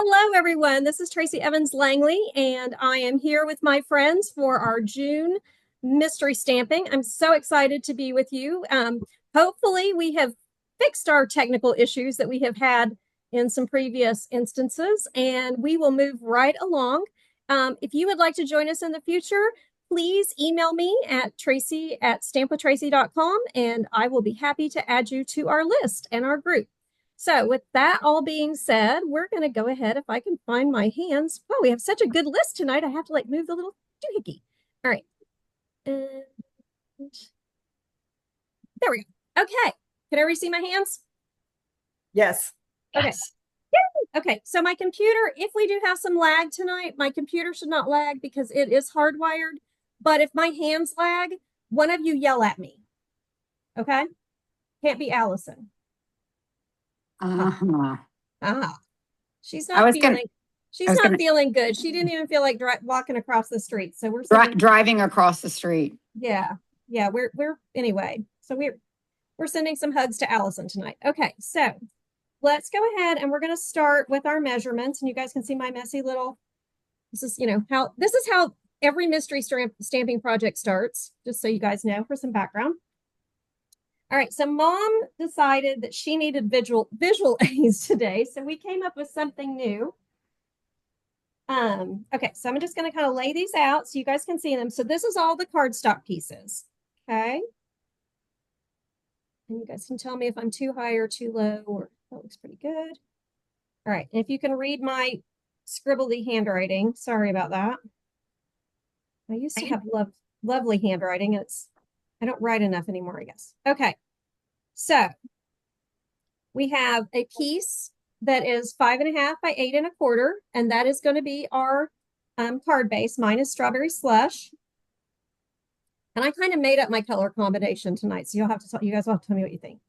Hello, everyone. This is Tracy Evans Langley, and I am here with my friends for our June mystery stamping. I'm so excited to be with you. Hopefully, we have fixed our technical issues that we have had in some previous instances, and we will move right along. If you would like to join us in the future, please email me at tracy@stampwithtracy.com, and I will be happy to add you to our list and our group. So with that all being said, we're going to go ahead. If I can find my hands. Oh, we have such a good list tonight. I have to move the little doohickey. All right. And there we go. Okay. Can everybody see my hands? Yes. Okay. Yes. Okay. So my computer, if we do have some lag tonight, my computer should not lag because it is hardwired. But if my hands lag, one of you yell at me. Okay. Can't be Allison. Uh-huh. She's I not was gonna, feeling I she's was not gonna feeling good. She didn't even feel like walking across the street. So we're sending driving across the street. yeah. Yeah, we're anyway. So we're sending some hugs to Allison tonight. Okay. So, let's go ahead and we're going to start with our measurements, and you guys can see my messy little this is how every mystery stamping project starts, just so you guys know for some background. All right, so mom decided that she needed visual aids today, so we came up with something new. Okay, so I'm just going to kind of lay these out so you guys can see them. So this is all the cardstock pieces. Okay. And you guys can tell me if I'm too high or too low, or that looks pretty good. All right, and if you can read my scribbly handwriting, sorry about that. I used to have lovely handwriting. I don't write enough anymore, I guess. Okay, so we have a piece that is 5.5 by 8.25, and that is going to be our card base. Mine is strawberry slush. And I kind of made up my color combination tonight, so you guys will have to tell me what you think.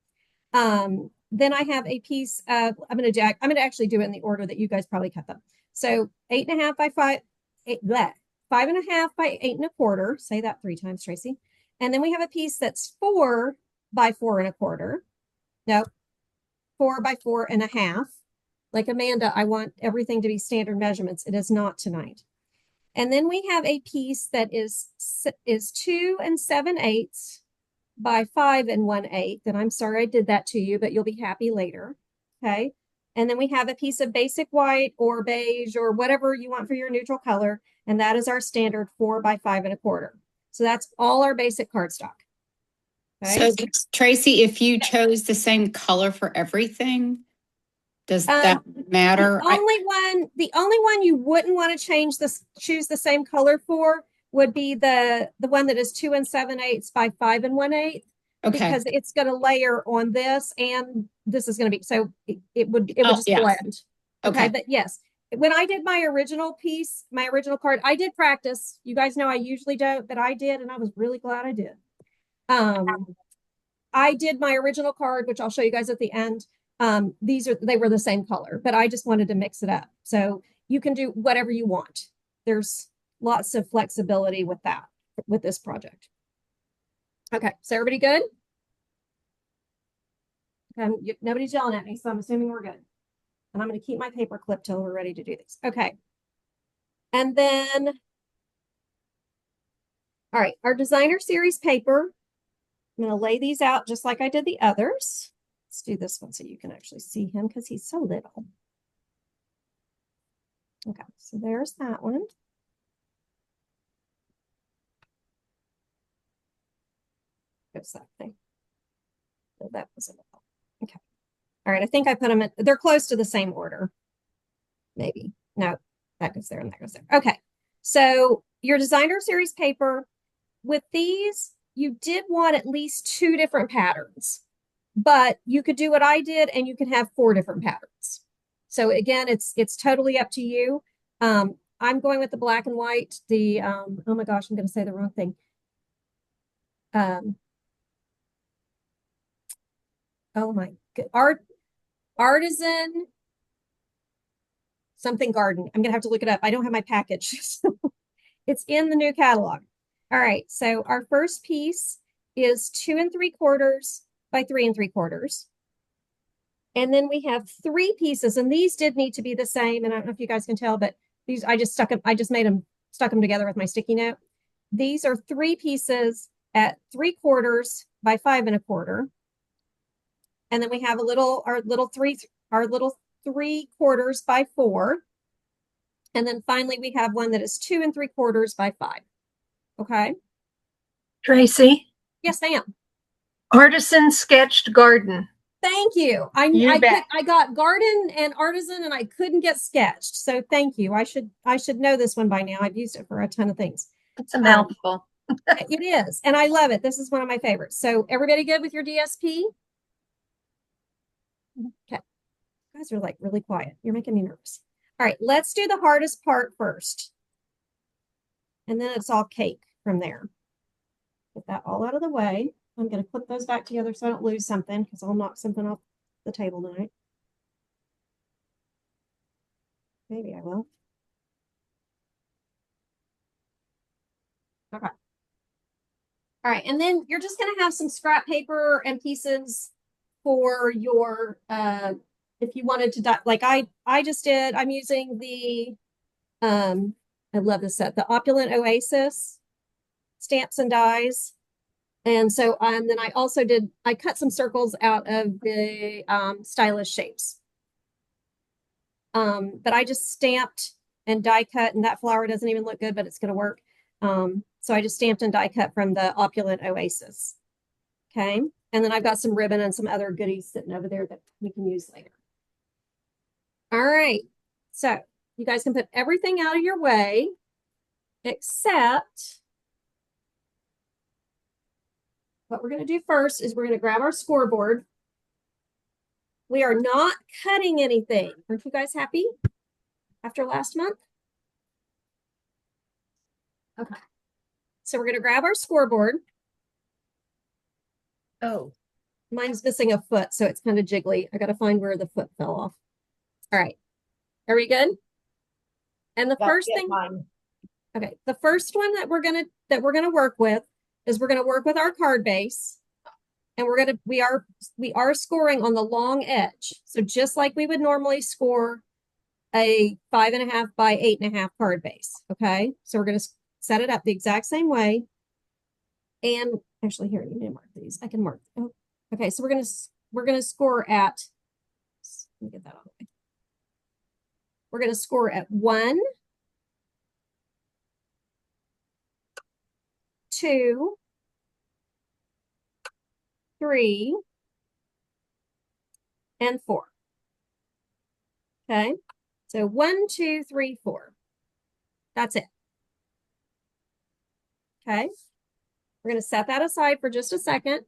Then I have a piece of, I'm going to actually do it in the order that you guys probably cut them. So 8.5 by 5.5 by 8.25. Say that 3 times, Tracy. And then we have a piece that's 4 by 4.25. No, 4 by 4.5. Like Amanda, I want everything to be standard measurements. It is not tonight. And then we have a piece that is 2 7/8 by 5 1/8. And I'm sorry I did that to you, but you'll be happy later. Okay. And then we have a piece of basic white or beige or whatever you want for your neutral color. And that is our standard 4 by 5.25. So that's all our basic cardstock. Okay. So Tracy, if you chose the same color for everything, does that matter? The only one you wouldn't want to choose the same color for would be the one that is 2 7/8 by 5 1/8. Okay. Because it's going to layer on this, and this is going to be, so it would just blend. Okay. But yes, when I did my original piece, my original card, I did practice. You guys know I usually don't, but I did, and I was really glad I did. I did my original card, which I'll show you guys at the end. They were the same color, but I just wanted to mix it up. So you can do whatever you want. There's lots of flexibility with that, with this project. Okay, so everybody good? Nobody's yelling at me, so I'm assuming we're good. And I'm going to keep my paper clip till we're ready to do this. Okay. And then, all right, our designer series paper. I'm going to lay these out just like I did the others. Let's do this one so you can actually see him because he's so little. Okay, so there's that one. Goes that thing. So that was it. Okay. All right, I think I put them in, they're close to the same order. Maybe. No, that goes there and that goes there. Okay, so your designer series paper, with these, you did want at least 2 different patterns. But you could do what I did, and you can have 4 different patterns. So again, it's totally up to you. I'm going with the black and white. Oh my gosh, I'm going to say the wrong thing. Oh my good, artisan something garden. I'm going to have to look it up. I don't have my package. It's in the new catalog. All right, so our first piece is 2 3/4 by 3 3/4. And then we have 3 pieces, and these did need to be the same. And I don't know if you guys can tell, but these I just stuck them, I just made them, stuck them together with my sticky note. These are 3 pieces at 3/4 by 5 1/4. And then we have our little 3/4 by 4. And then finally we have one that is 2 3/4 by 5. Okay. Tracy, Yes, ma'am. artisan sketched garden. Thank you. You bet. I got garden and artisan and I couldn't get sketched. So thank you. I should know this one by now. I've used it for a ton of things. It's a mouthful. It is. And I love it. This is one of my favorites. So everybody good with your DSP? Okay. You guys are like really quiet. You're making me nervous. All right, let's do the hardest part first. And then it's all cake from there. Get that all out of the way. I'm going to clip those back together so I don't lose something because I'll knock something off the table tonight. Maybe I will. Okay. All right, and then you're just going to have some scrap paper and pieces for your, if you wanted to, like I just did, I'm using the, I love this set, the Opulent Oasis stamps and dies. And so then I cut some circles out of the stylish shapes. But I just stamped and die cut, and that flower doesn't even look good, but it's going to work. So I just stamped and die cut from the Opulent Oasis. Okay. And then I've got some ribbon and some other goodies sitting over there that we can use later. All right. So you guys can put everything out of your way except what we're going to do first is we're going to grab our scoreboard. We are not cutting anything. Aren't you guys happy after last month? Okay. So we're going to grab our scoreboard. Oh, mine's missing a foot, so it's kind of jiggly. I got to find where the foot fell off. All right. Are we good? And the first thing, okay, the first one that we're gonna work with is we're gonna work with our card base, and we are scoring on the long edge. So just like we would normally score a 5.5 by 8.5 card base. Okay, so we're gonna set it up the exact same way. And actually, here, you need to mark these. I can mark. Oh, okay, so we're gonna score at. Let me get that out of the way. We're going to score at 1, 2, 3, and 4. Okay. So 1, 2, 3, 4. That's it. Okay. We're going to set that aside for just a second.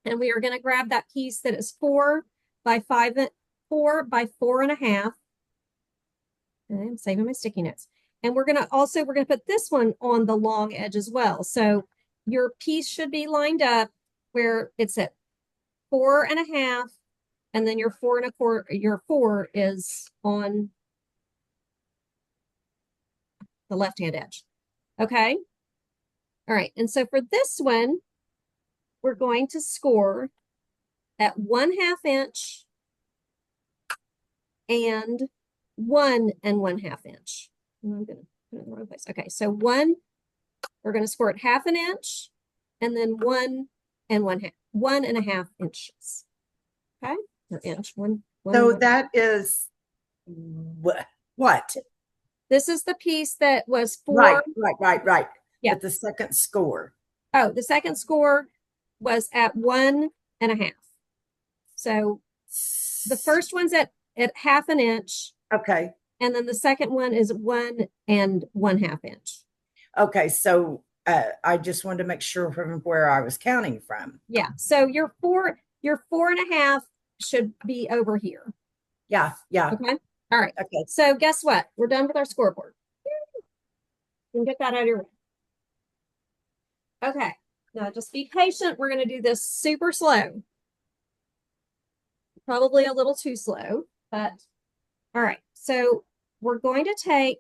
And we are going to grab that piece that is 4 by 5, 4 by 4.5. And I'm saving my sticky notes. And we're going to put this one on the long edge as well. So your piece should be lined up where it's at 4.5, and then your 4 is on the left-hand edge. Okay. All right. And so for this one, we're going to score at 1/2 inch and 1 1/2 inch. I'm going to put it in the wrong place. Okay. So we're going to score at 1/2 inch and then 1 1/2 inches. Okay. Or inch, one. So that is what? This is the piece that was 4. Right. Yeah. But the second score. Oh, the second score was at 1.5. So the first one's at 1/2 inch. Okay. And then the second one is 1 1/2 inch. Okay. So I just wanted to make sure from where I was counting from. Yeah. So your 4.5 should be over here. Yeah. Okay. All right. Okay. So guess what? We're done with our scoreboard. You can get that out of your way. Okay. Now just be patient. We're going to do this super slow. Probably a little too slow, but all right. So we're going to take,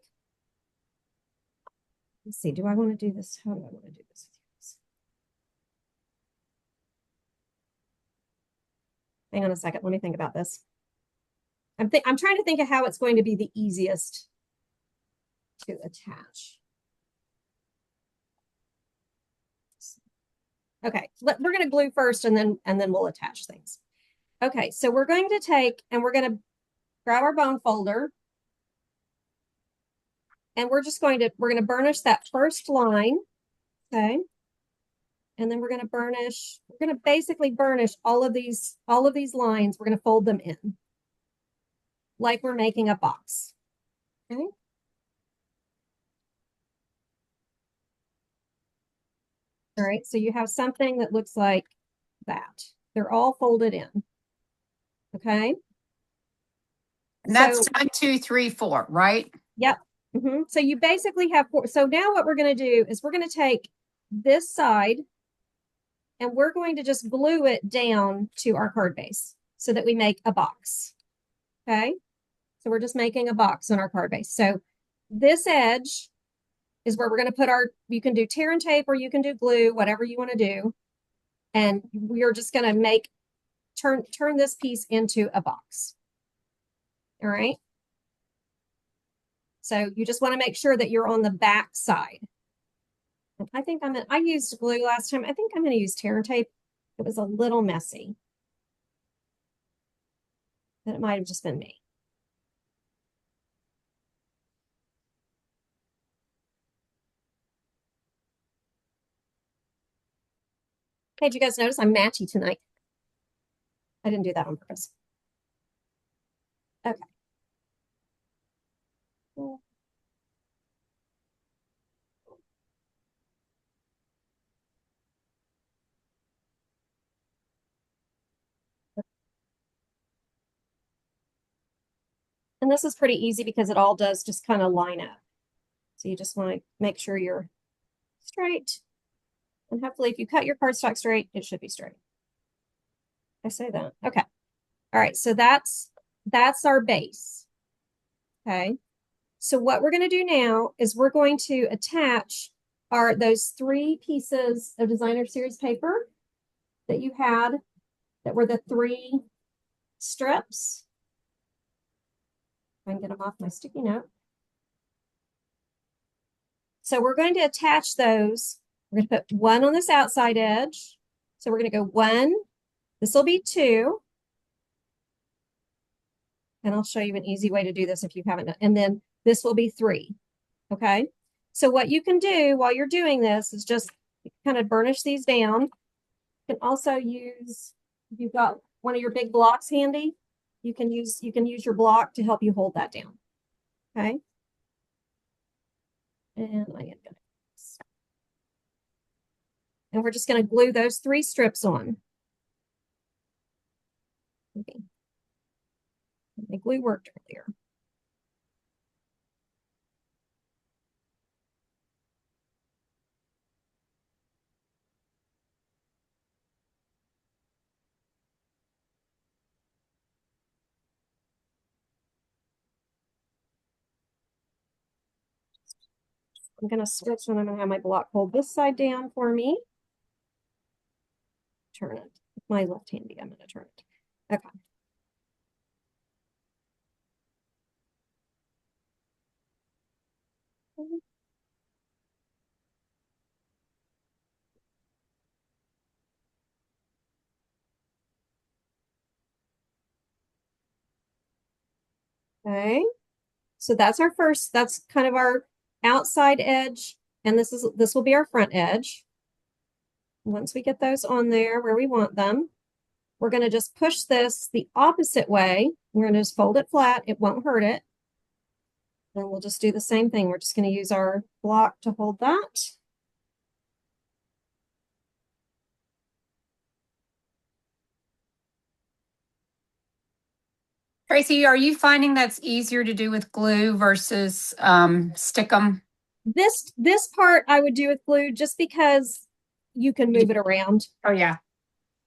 let's see, do I want to do this? How do I want to do this? Hang on a second. Let me think about this. I'm trying to think of how it's going to be the easiest to attach. Okay, we're going to glue first and then we'll attach things. Okay, so we're going to take and we're going to grab our bone folder and we're going to burnish that first line. Okay. And then we're going to basically burnish all of these lines. We're going to fold them in like we're making a box. Okay. All right, so you have something that looks like that. They're all folded in. Okay. And that's 1, 2, 3, 4, right? Yep. So you basically have 4. So now what we're going to do is we're going to take this side and we're going to just glue it down to our card base so that we make a box. Okay. So we're just making a box on our card base. So this edge is where we're going to put you can do tear and tape or you can do glue, whatever you want to do. And we're just going to turn this piece into a box. All right. So you just want to make sure that you're on the back side. I think I used glue last time. I think I'm going to use tear and tape. It was a little messy. But it might have just been me. Okay, did you guys notice I'm matchy tonight? I didn't do that on purpose. Okay. And this is pretty easy because it all does just kind of line up. So you just want to make sure you're straight. And hopefully if you cut your cardstock straight, it should be straight. I say that. Okay. All right. So that's our base. Okay. So what we're going to do now is we're going to attach those 3 pieces of designer series paper that you had that were the 3 strips. I can get them off my sticky note. So we're going to attach those. We're going to put 1 on this outside edge. So we're going to go 1. This will be 2. And I'll show you an easy way to do this if you haven't done. And then this will be 3. Okay. So what you can do while you're doing this is just kind of burnish these down. You can also use, if you've got one of your big blocks handy, you can use your block to help you hold that down. Okay. And we're just going to glue those 3 strips on. Okay. The glue worked earlier. I'm going to switch and I'm going to have my block hold this side down for me. Turn it. With my left handy, I'm going to turn it. Okay. Okay. So that's that's kind of our outside edge. And this will be our front edge. Once we get those on there where we want them, we're going to just push this the opposite way. We're going to just fold it flat. It won't hurt it. Then we'll just do the same thing. We're just going to use our block to hold that. Tracy, are you finding that's easier to do with glue versus stick them? This part I would do with glue just because you can move it around. Oh yeah.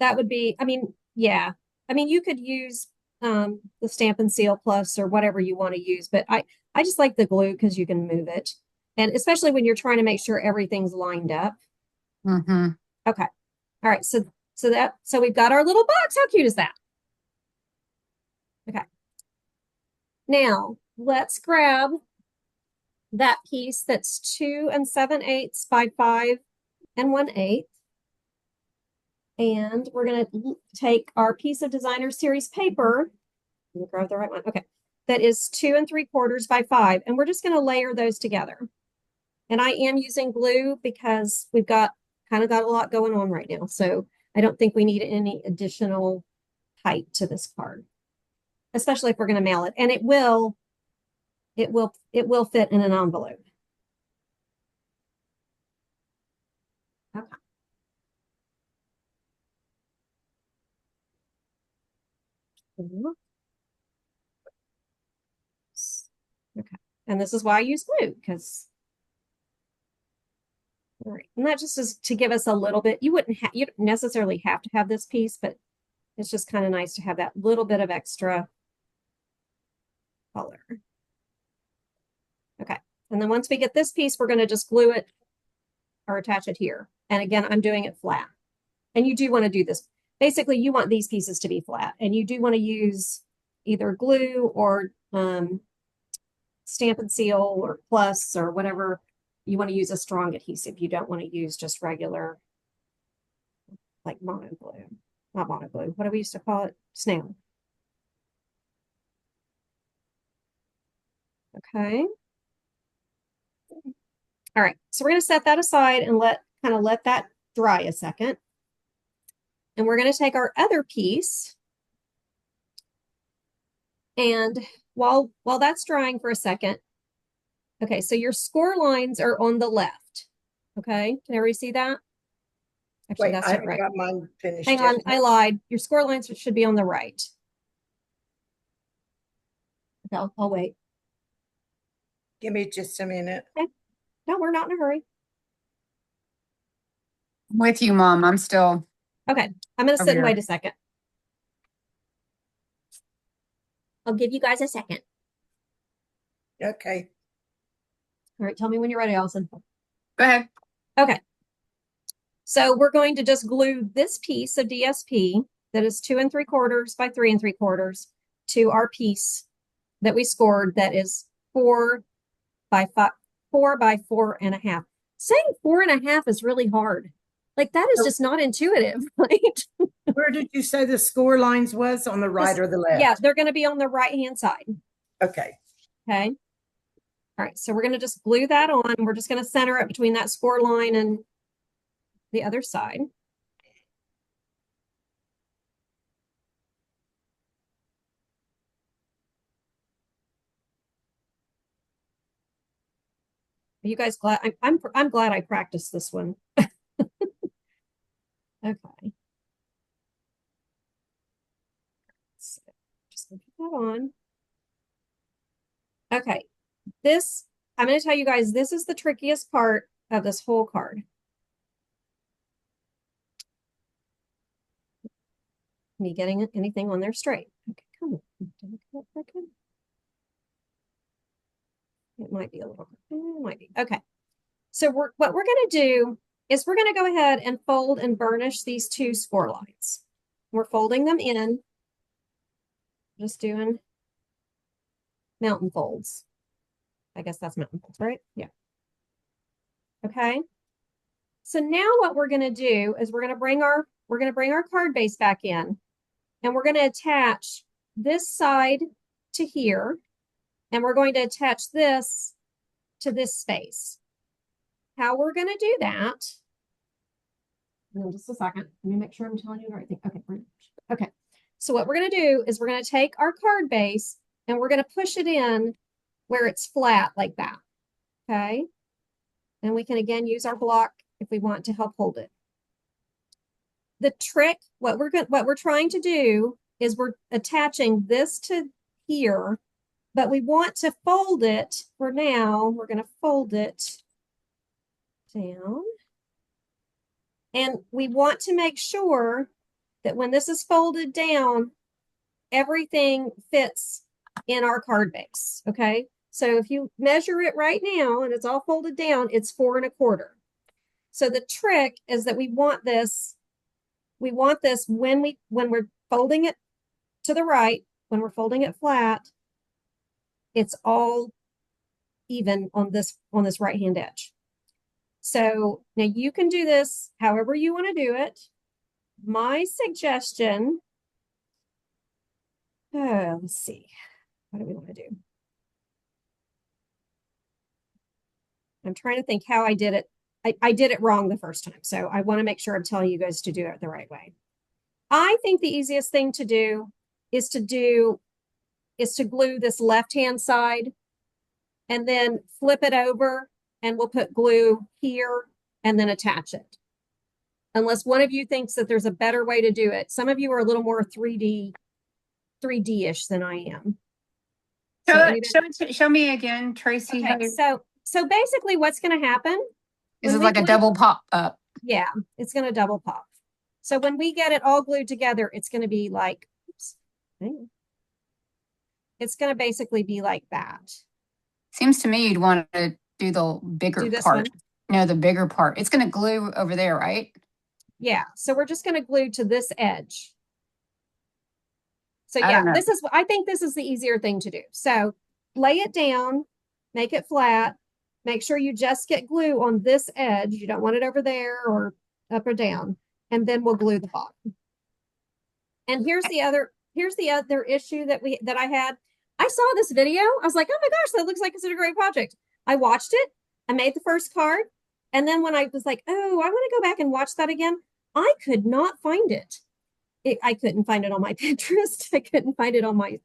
That would be, I mean, yeah. I mean, you could use the Stamp and Seal Plus or whatever you want to use, but I just like the glue because you can move it. And especially when you're trying to make sure everything's lined up. Mm-hmm. Okay. All right. So we've got our little box. How cute is that? Now, let's grab that piece that's 2 7/8 by 5 1/8. And we're going to take our piece of designer series paper. Let me grab the right one. Okay. That is 2 3/4 by 5. And we're just going to layer those together. And I am using glue because we've got kind of got a lot going on right now. So I don't think we need any additional height to this card, especially if we're going to mail it. And it will fit in an envelope. Okay. Okay. And this is why I use glue, because all right. And that just is to give us a little bit. You don't necessarily have to have this piece, but it's just kind of nice to have that little bit of extra color. Okay. And then once we get this piece, we're going to just glue it or attach it here. And again, I'm doing it flat. And you do want to do this. Basically, you want these pieces to be flat, and you do want to use either glue or Stamp and Seal or Plus or whatever. You want to use a strong adhesive. You don't want to use just regular, like mono glue. Not mono glue. What do we used to call it? Snail. Okay. All right. So we're going to set that aside and let that dry a second. And we're going to take our other piece. And while that's drying for a second, okay, so your score lines are on the left. Okay, can everybody see that? Actually, Wait, that's I not haven't right. got mine finished Hang yet. on, I lied. Your score lines should be on the right. Okay, I'll wait. Give me just a minute. Okay. No, we're not in a hurry. I'm with you, Mom. I'm still Okay, I'm going to over sit and here. wait a second. I'll give you guys a second. Okay. All right, tell me when you're ready, Allison. Go ahead. Okay. So we're going to just glue this piece of DSP that is 2 3/4 by 3 3/4 to our piece that we scored that is 4 by 5, 4 by 4.5. Saying 4.5 is really hard. Like that is just not intuitive, right? Where did you say the score lines was? On the right or the left? Yeah, they're going to be on the right-hand side. Okay. Okay. All right, so we're going to just glue that on. We're just going to center it between that score line and the other side. Are you guys glad? I'm glad I practiced this one. Okay. So just gonna put that on. Okay. I'm going to tell you guys, this is the trickiest part of this whole card. Me getting anything on there straight. Okay, come on. Did I get that crooked? It might be a little, it might be. Okay. So what we're going to do is we're going to go ahead and fold and burnish these two score lines. We're folding them in, just doing mountain folds. I guess that's mountain folds, right? Yeah. Okay. So now what we're going to do is we're going to bring our card base back in, and we're going to attach this side to here, and we're going to attach this to this space. How we're going to do that, in just a second, let me make sure I'm telling you the right thing. Okay, okay. So what we're going to do is we're going to take our card base and we're going to push it in where it's flat like that. Okay. And we can again use our block if we want to help hold it. The trick, what we're trying to do is we're attaching this to here, but we want to fold it for now. We're going to fold it down. And we want to make sure that when this is folded down, everything fits in our card base. Okay. So if you measure it right now and it's all folded down, it's 4 1/4. So the trick is that we want this when we're folding it to the right, when we're folding it flat, it's all even on this right hand edge. So now you can do this however you want to do it. My suggestion, let's see, what do we want to do? I'm trying to think how I did it. I did it wrong the first time, so I want to make sure I'm telling you guys to do it the right way. I think the easiest thing to do is to glue this left-hand side and then flip it over, and we'll put glue here and then attach it. Unless one of you thinks that there's a better way to do it. Some of you are a little more 3D-ish than I am. Show me again, Tracy. Okay, so basically what's going to happen This is like a double pop up. Yeah, it's going to double pop. So when we get it all glued together, it's going to be like, oops, it's going to basically be like that. Seems to me you'd want to do the bigger part. No, the bigger part. It's going to glue over there, right? Yeah, so we're just going to glue to this edge. So yeah, I think this is the easier thing to do. So lay it down, make it flat, make sure you just get glue on this edge. You don't want it over there or up or down, and then we'll glue the bottom. And here's the other issue that I had. I saw this video. I was like, oh my gosh, that looks like it's a great project. I watched it. I made the first card. And then when I was like, oh, I want to go back and watch that again, I could not find it. I couldn't find it on my Pinterest. I couldn't find it on my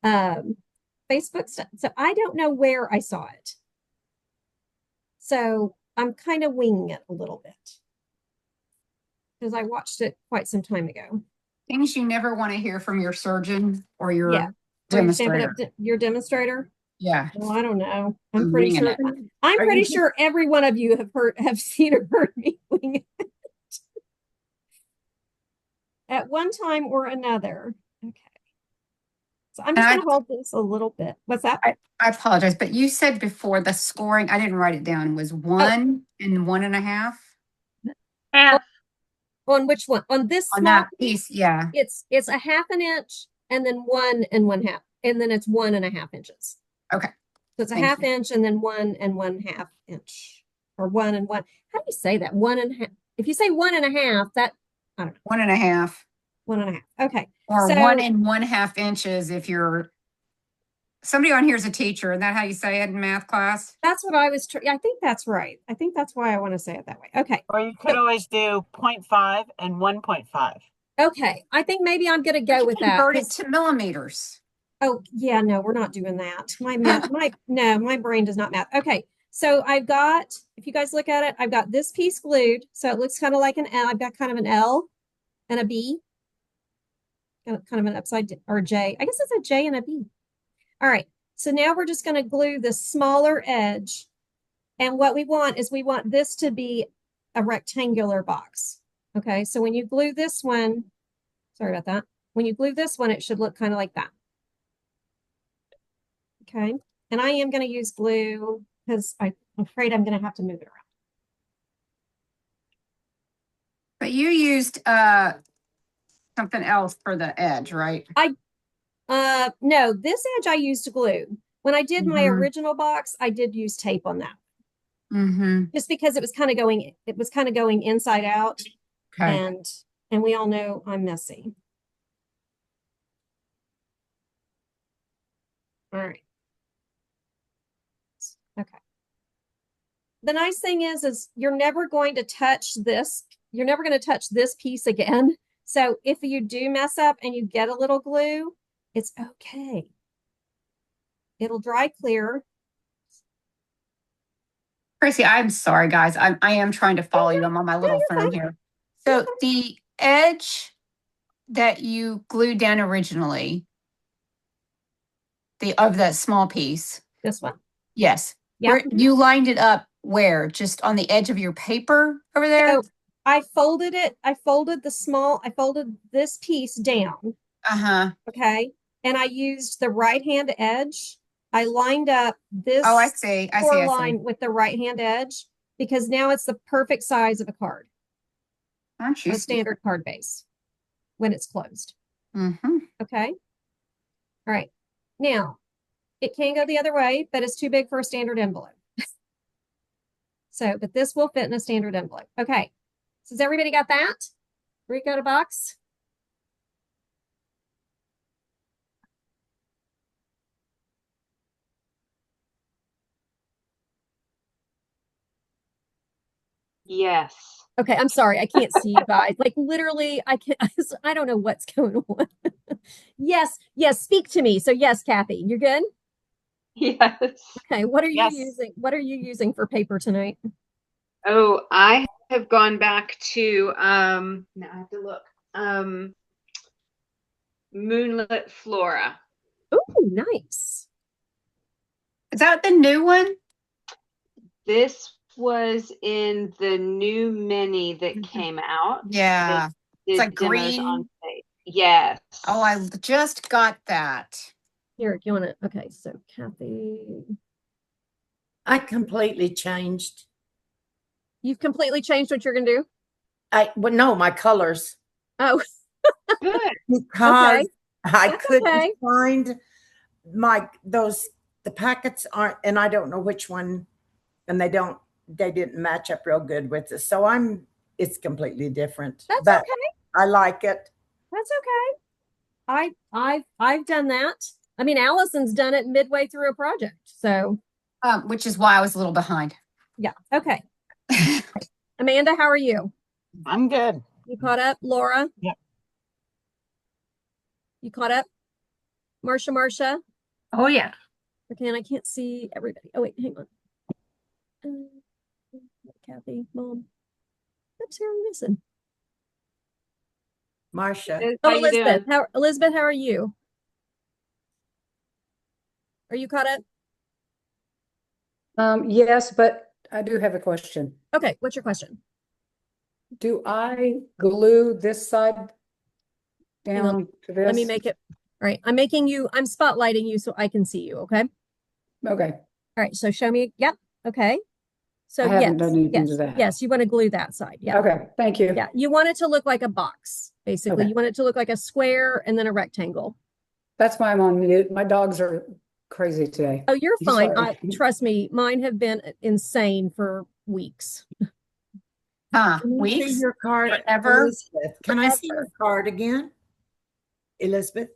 Facebook stuff. So I don't know where I saw it. So I'm kind of winging it a little bit because I watched it quite some time ago. Things you never want to hear from your surgeon or your demonstrator. Your demonstrator? Yeah. Well, I don't know. I'm pretty sure every one of you have seen or heard me wing it at one time or another. Okay. So I'm just going to hold this a little bit. What's that? I apologize, but you said before the scoring, I didn't write it down, was 1 and 1.5? Half. On which one? On this on small that piece, yeah. It's a 1/2 inch and then 1 1/2, and then it's 1.5 inches. Okay. So it's a 1/2 inch and then 1 1/2 inch, or 1 and 1. How do you say that? 1 1/2. If you say 1 1/2, that I don't know. 1.5. 1 1/2. Okay. Or 1 1/2 inches if you're somebody on here is a teacher. Isn't that how you say it in math class? That's what I was. I think that's right. I think that's why I want to say it that way. Okay. Or you could always do 0.5 and 1.5. Okay. I think maybe I'm going to go with that. Convert it to millimeters. Oh yeah, no, we're not doing that. My brain does not math. Okay. So I've got, if you guys look at it, I've got this piece glued. So it looks kind of like an L. I've got kind of an L and a B. Kind of an upside or a J. I guess it's a J and a B. All right, so now we're just going to glue the smaller edge. And what we want is we want this to be a rectangular box. Okay, so when you glue this one, sorry about that. When you glue this one, it should look kind of like that. Okay, and I am going to use glue because I'm afraid I'm going to have to move it around. But you used something else for the edge, right? No, this edge I used glue. When I did my original box, I did use tape on that. Just because it was kind of going inside out. Okay. And we all know I'm messy. All right. Okay. The nice thing is you're never going to touch this. You're never going to touch this piece again. So if you do mess up and you get a little glue, it's okay. It'll dry clear. Tracy, I'm sorry, guys. I am trying to follow you. I'm on my little phone here. So the edge that you glued down originally, of that small piece. This one. Yes. Yeah. Where you lined it up where? Just on the edge of your paper over there? So I folded it. I folded this piece down. Okay. And I used the right hand edge. I lined up this line with the right hand edge because now it's the perfect size of a card. Aren't you? A standard card base when it's closed. Okay. All right. Now, It can go the other way, but it's too big for a standard envelope. So, but this will fit in a standard envelope. Okay. So has everybody got that? Rick got a box? Yes. Okay, I'm sorry. I can't see you guys. Like literally, I can't, I don't know what's going on. Yes, yes, speak to me. So yes, Kathy, you're good? Yes. Okay, what are you Yes. using? What are you using for paper tonight? Oh, I have gone back to now I have to look. Moonlit Flora. Oh, nice. Is that the new one? This was in the new mini that came out. Yeah. They It's did like demos green. on stage. Yes. Oh, I just got that. Here, do you want to? Okay, so Kathy, I completely changed. you've completely changed what you're gonna do. Well, no, my colors Oh, Good. because Okay. I That's couldn't okay. find the packets aren't, and I don't know which one, and they didn't match up real good with it. So it's completely different. That's But okay. I like it. That's okay. I've done that. I mean, Allison's done it midway through a project. So Which is why I was a little behind. yeah. Okay. Amanda, how are you? I'm good. You caught up? Laura? Yep. You caught up? Marcia? Oh, yeah. Okay, and I can't see everybody. Oh wait, hang on. Kathy, Mom. Oops, who are we missing? Marcia. Liz, Oh, how you doing? Elizabeth, how are you? Are you caught up? Yes, but I do have a question. Okay, what's your question? Do I glue this side Hang on. down to this? Let me make it. All right, I'm spotlighting you so I can see you, okay? Okay, All right, so show me. Yep. Okay. So I haven't done anything yes, to that. yes, you want to glue that side. Yeah. Okay, thank you. Yeah. You want it to look like a box, basically. Okay. You want it to look like a square and then a rectangle. That's why I'm on mute. My dogs are crazy today. Oh, you're fine. Sorry. Trust me, mine have been insane for weeks. Huh. Can you see Weeks? your card, Forever? Elizabeth? Can I see your card again? Elizabeth?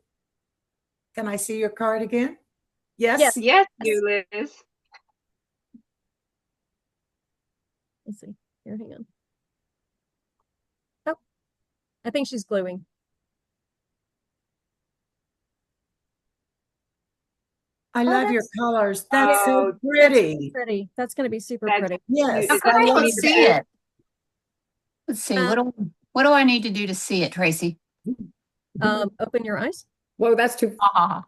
Can I see your card again? Yes? Yes. Yes, you, Liz. Let's see. Here, hang on. Oh, I think she's gluing. I love your that's- colors. That's so Oh, pretty. Pretty. That's going to be super That's pretty. Yes. It's I actually don't the see best. it. Let's see. Um, What do I need to do to see it, Tracy? Open your eyes. Whoa, that's too. Oh,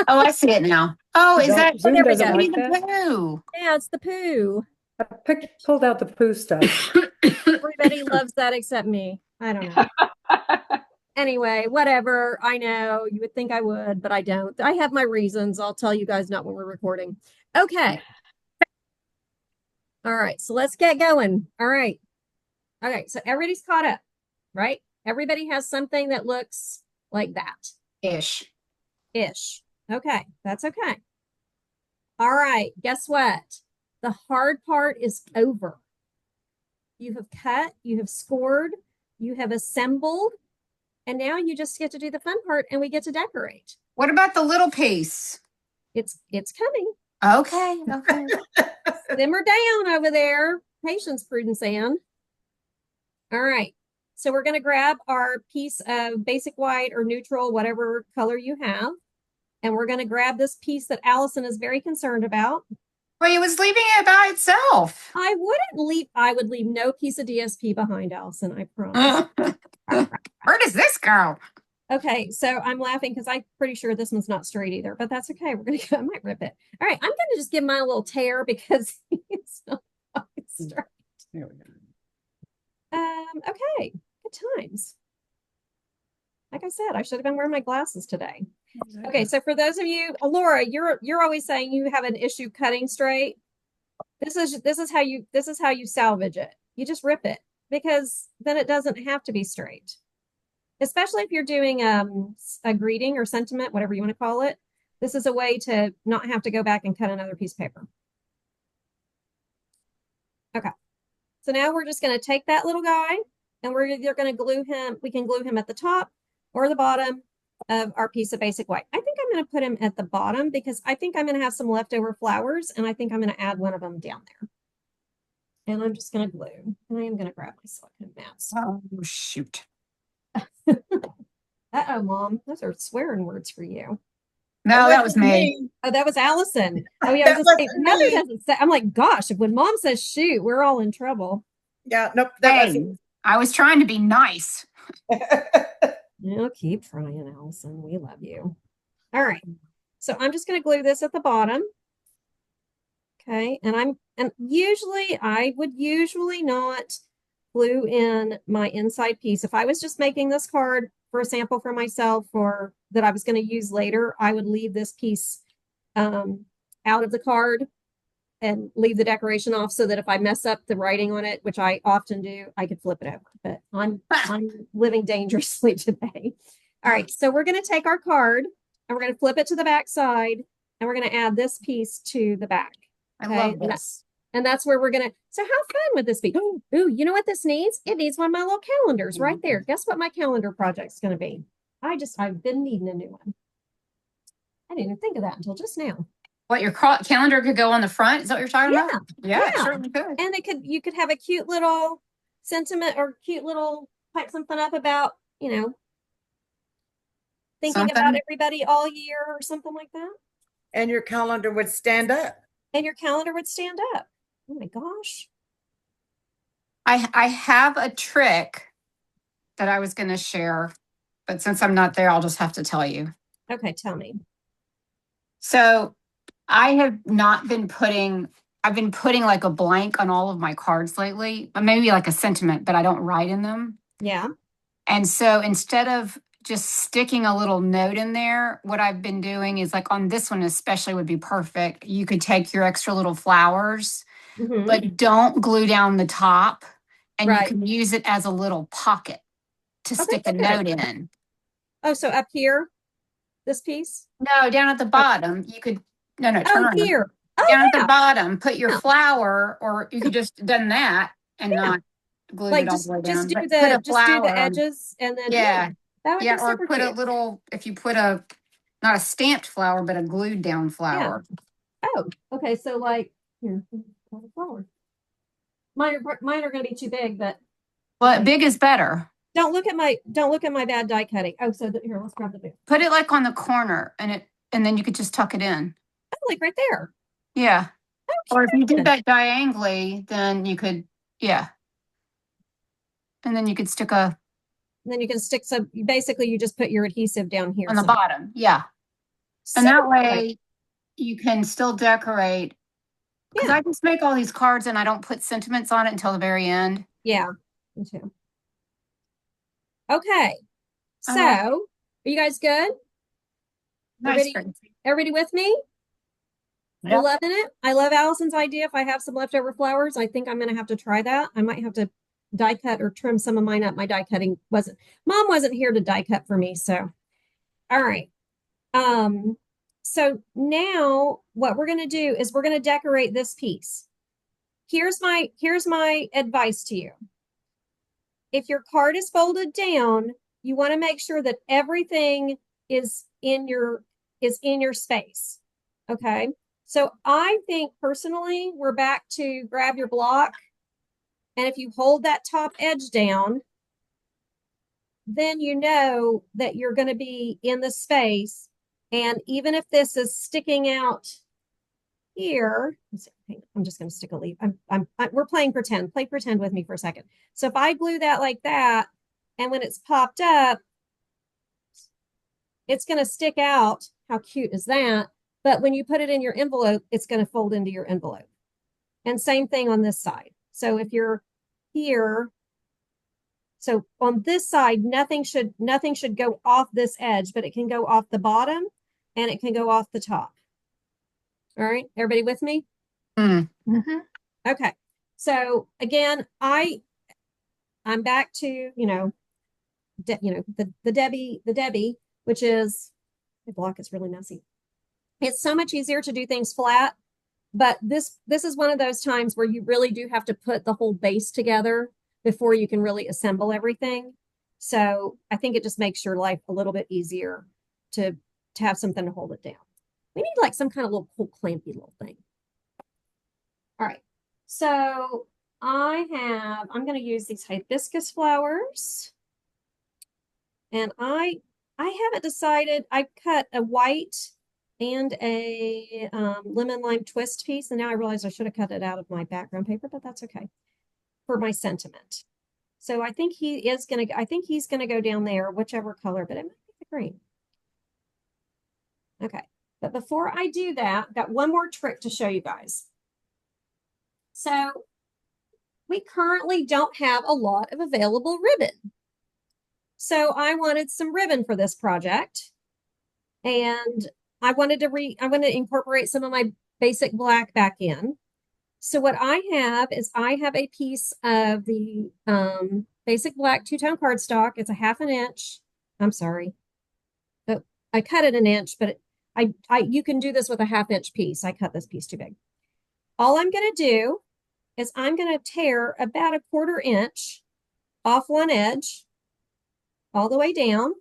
I see it now. Oh, is that Zoom there we doesn't go. Winnie like the that. Pooh? Yeah, it's the poo. I pulled out the poo stuff. Everybody loves that except me. I don't know. Anyway, whatever. I know you would think I would, but I don't. I have my reasons. I'll tell you guys not when we're recording. Okay. All right. So let's get going. All right. Okay. So everybody's caught up, right? Everybody has something that looks like that Ish. ish. Okay. That's okay. All right. Guess what? The hard part is over. You have cut, you have scored, you have assembled, and now you just get to do the fun part and we get to decorate. What about the little piece? It's coming. Okay. Okay. Simmer down over there. Patience, Prudence Ann. All right. So we're going to grab our piece of basic white or neutral, whatever color you have. And we're going to grab this piece that Allison is very concerned about. Well, it was leaving it by itself. I would leave no piece of DSP behind, Allison, I promise. Where does this go? Okay, so I'm laughing because I'm pretty sure this one's not straight either, but that's okay. We're gonna go, I might rip it. All right, I'm gonna just give mine a little tear because it's not quite straight. There we go. Okay, good times. Like I said, I should have been wearing my glasses today. Okay, so for those of you, Laura, you're always saying you have an issue cutting straight. This is how you salvage it. You just rip it because then it doesn't have to be straight. Especially if you're doing a greeting or sentiment, whatever you want to call it. This is a way to not have to go back and cut another piece of paper. Okay. So now we're just going to take that little guy and we're either going to glue him. We can glue him at the top or the bottom of our piece of basic white. I think I'm going to put him at the bottom because I think I'm going to have some leftover flowers and I think I'm going to add one of them down there. And I'm just going to glue. And I am going to grab my silicone mats. Oh, shoot. Uh-oh, Mom. Those are swearing words for you. No, that was me. Oh, that was Allison. Oh, yeah. I was just saying, Mother doesn't say. I'm like, gosh, when Mom says shoot, we're all in trouble. Yeah, nope, that Hey, wasn't. I was trying to be nice. Yeah, keep trying, Allison. We love you. All right. So I'm just going to glue this at the bottom. Okay. And I would usually not glue in my inside piece. If I was just making this card for a sample for myself or that I was going to use later, I would leave this piece out of the card and leave the decoration off so that if I mess up the writing on it, which I often do, I could flip it over. But I'm living dangerously today. All right, so we're going to take our card and we're going to flip it to the back side and we're going to add this piece to the back. I love this. And that's where we're going to. So how fun would this be? Ooh, you know what this needs? It needs one of my little calendars right there. Guess what my calendar project's going to be? I've been needing a new one. I didn't even think of that until just now. What, your calendar could go on the front? Is that what you're talking Yeah, about? Yeah, it yeah. certainly could. And you could have a cute little sentiment or cute little type something up about, thinking about Something. everybody all year or something like that. And your calendar would stand up. And your calendar would stand up. Oh my gosh. I have a trick that I was going to share, but since I'm not there, I'll just have to tell you. Okay, tell me. So I have not been I've been putting like a blank on all of my cards lately, maybe like a sentiment, but I don't write in them. Yeah. And so instead of just sticking a little note in there, what I've been doing is like on this one especially would be perfect. You could take your extra little flowers, Mhm. but don't glue down the top, and Right. you can use it as a little pocket to stick a good. note in. Oh, so up here, this piece? No, down at the bottom, you could, turn around. Here. Oh, Down at yeah. the bottom, put your Yeah. flower, or you could just done that and not glue Like it all the way down. just do but put a the flower, edges and then yeah, that would yeah, be or super put a cute. little. If you put not a stamped flower, but a glued down flower. Oh, okay. So like here, put a flower. Mine are going to be too big, but Well, okay. big is better. Don't look at my bad die cutting. Oh, so here, let's grab the big. Put it like on the corner, and then you could just tuck it in. Oh, like right there. Yeah. Oh, Or if you cute. did that diagonally, then you could, yeah. And then you could stick And then you can stick some. Basically, you just put your adhesive down here on the bottom, yeah. And that way you can still decorate. Because I just make all these cards and I don't put sentiments on it until the very end. Yeah, me too. Okay, so are you guys good? Nice. Everybody with me? Yeah. Loving it. I love Allison's idea. If I have some leftover flowers, I think I'm going to have to try that. I might have to die cut or trim some of mine up. My die cutting Mom wasn't here to die cut for me. So, all right. So now what we're going to do is we're going to decorate this piece. Here's my advice to you. If your card is folded down, you want to make sure that everything is in your space. Okay. So I think personally, we're back to grab your block. And if you hold that top edge down, then you know that you're going to be in the space. And even if this is sticking out here, I'm just going to stick a leaf. We're playing pretend. Play pretend with me for a second. So if I glue that like that, and when it's popped up, it's going to stick out. How cute is that? But when you put it in your envelope, it's going to fold into your envelope. And same thing on this side. So if you're here, so on this side, nothing should go off this edge, but it can go off the bottom and it can go off the top. All right, everybody with me? Mm-hmm. Okay. So again, I'm back to, the Debbie, which is, my block is really messy. It's so much easier to do things flat, but this is one of those times where you really do have to put the whole base together before you can really assemble everything. So I think it just makes your life a little bit easier to have something to hold it down. We need like some kind of little cool clampy little thing. All right. So I'm going to use these hibiscus flowers. And I haven't decided. I cut a white and a lemon lime twist piece. And now I realize I should have cut it out of my background paper, but that's okay for my sentiment. So I think he's going to go down there, whichever color, but it might be the green. Okay. But before I do that, I've got one more trick to show you guys. So we currently don't have a lot of available ribbon. So I wanted some ribbon for this project. And I wanted to incorporate some of my basic black back in. So what I have is I have a piece of the basic black two-tone cardstock. It's a 1/2 inch. I'm sorry. But I cut it an inch, but you can do this with a 1/2 inch piece. I cut this piece too big. All I'm going to do is I'm going to tear about a 1/4 inch off one edge all the way down.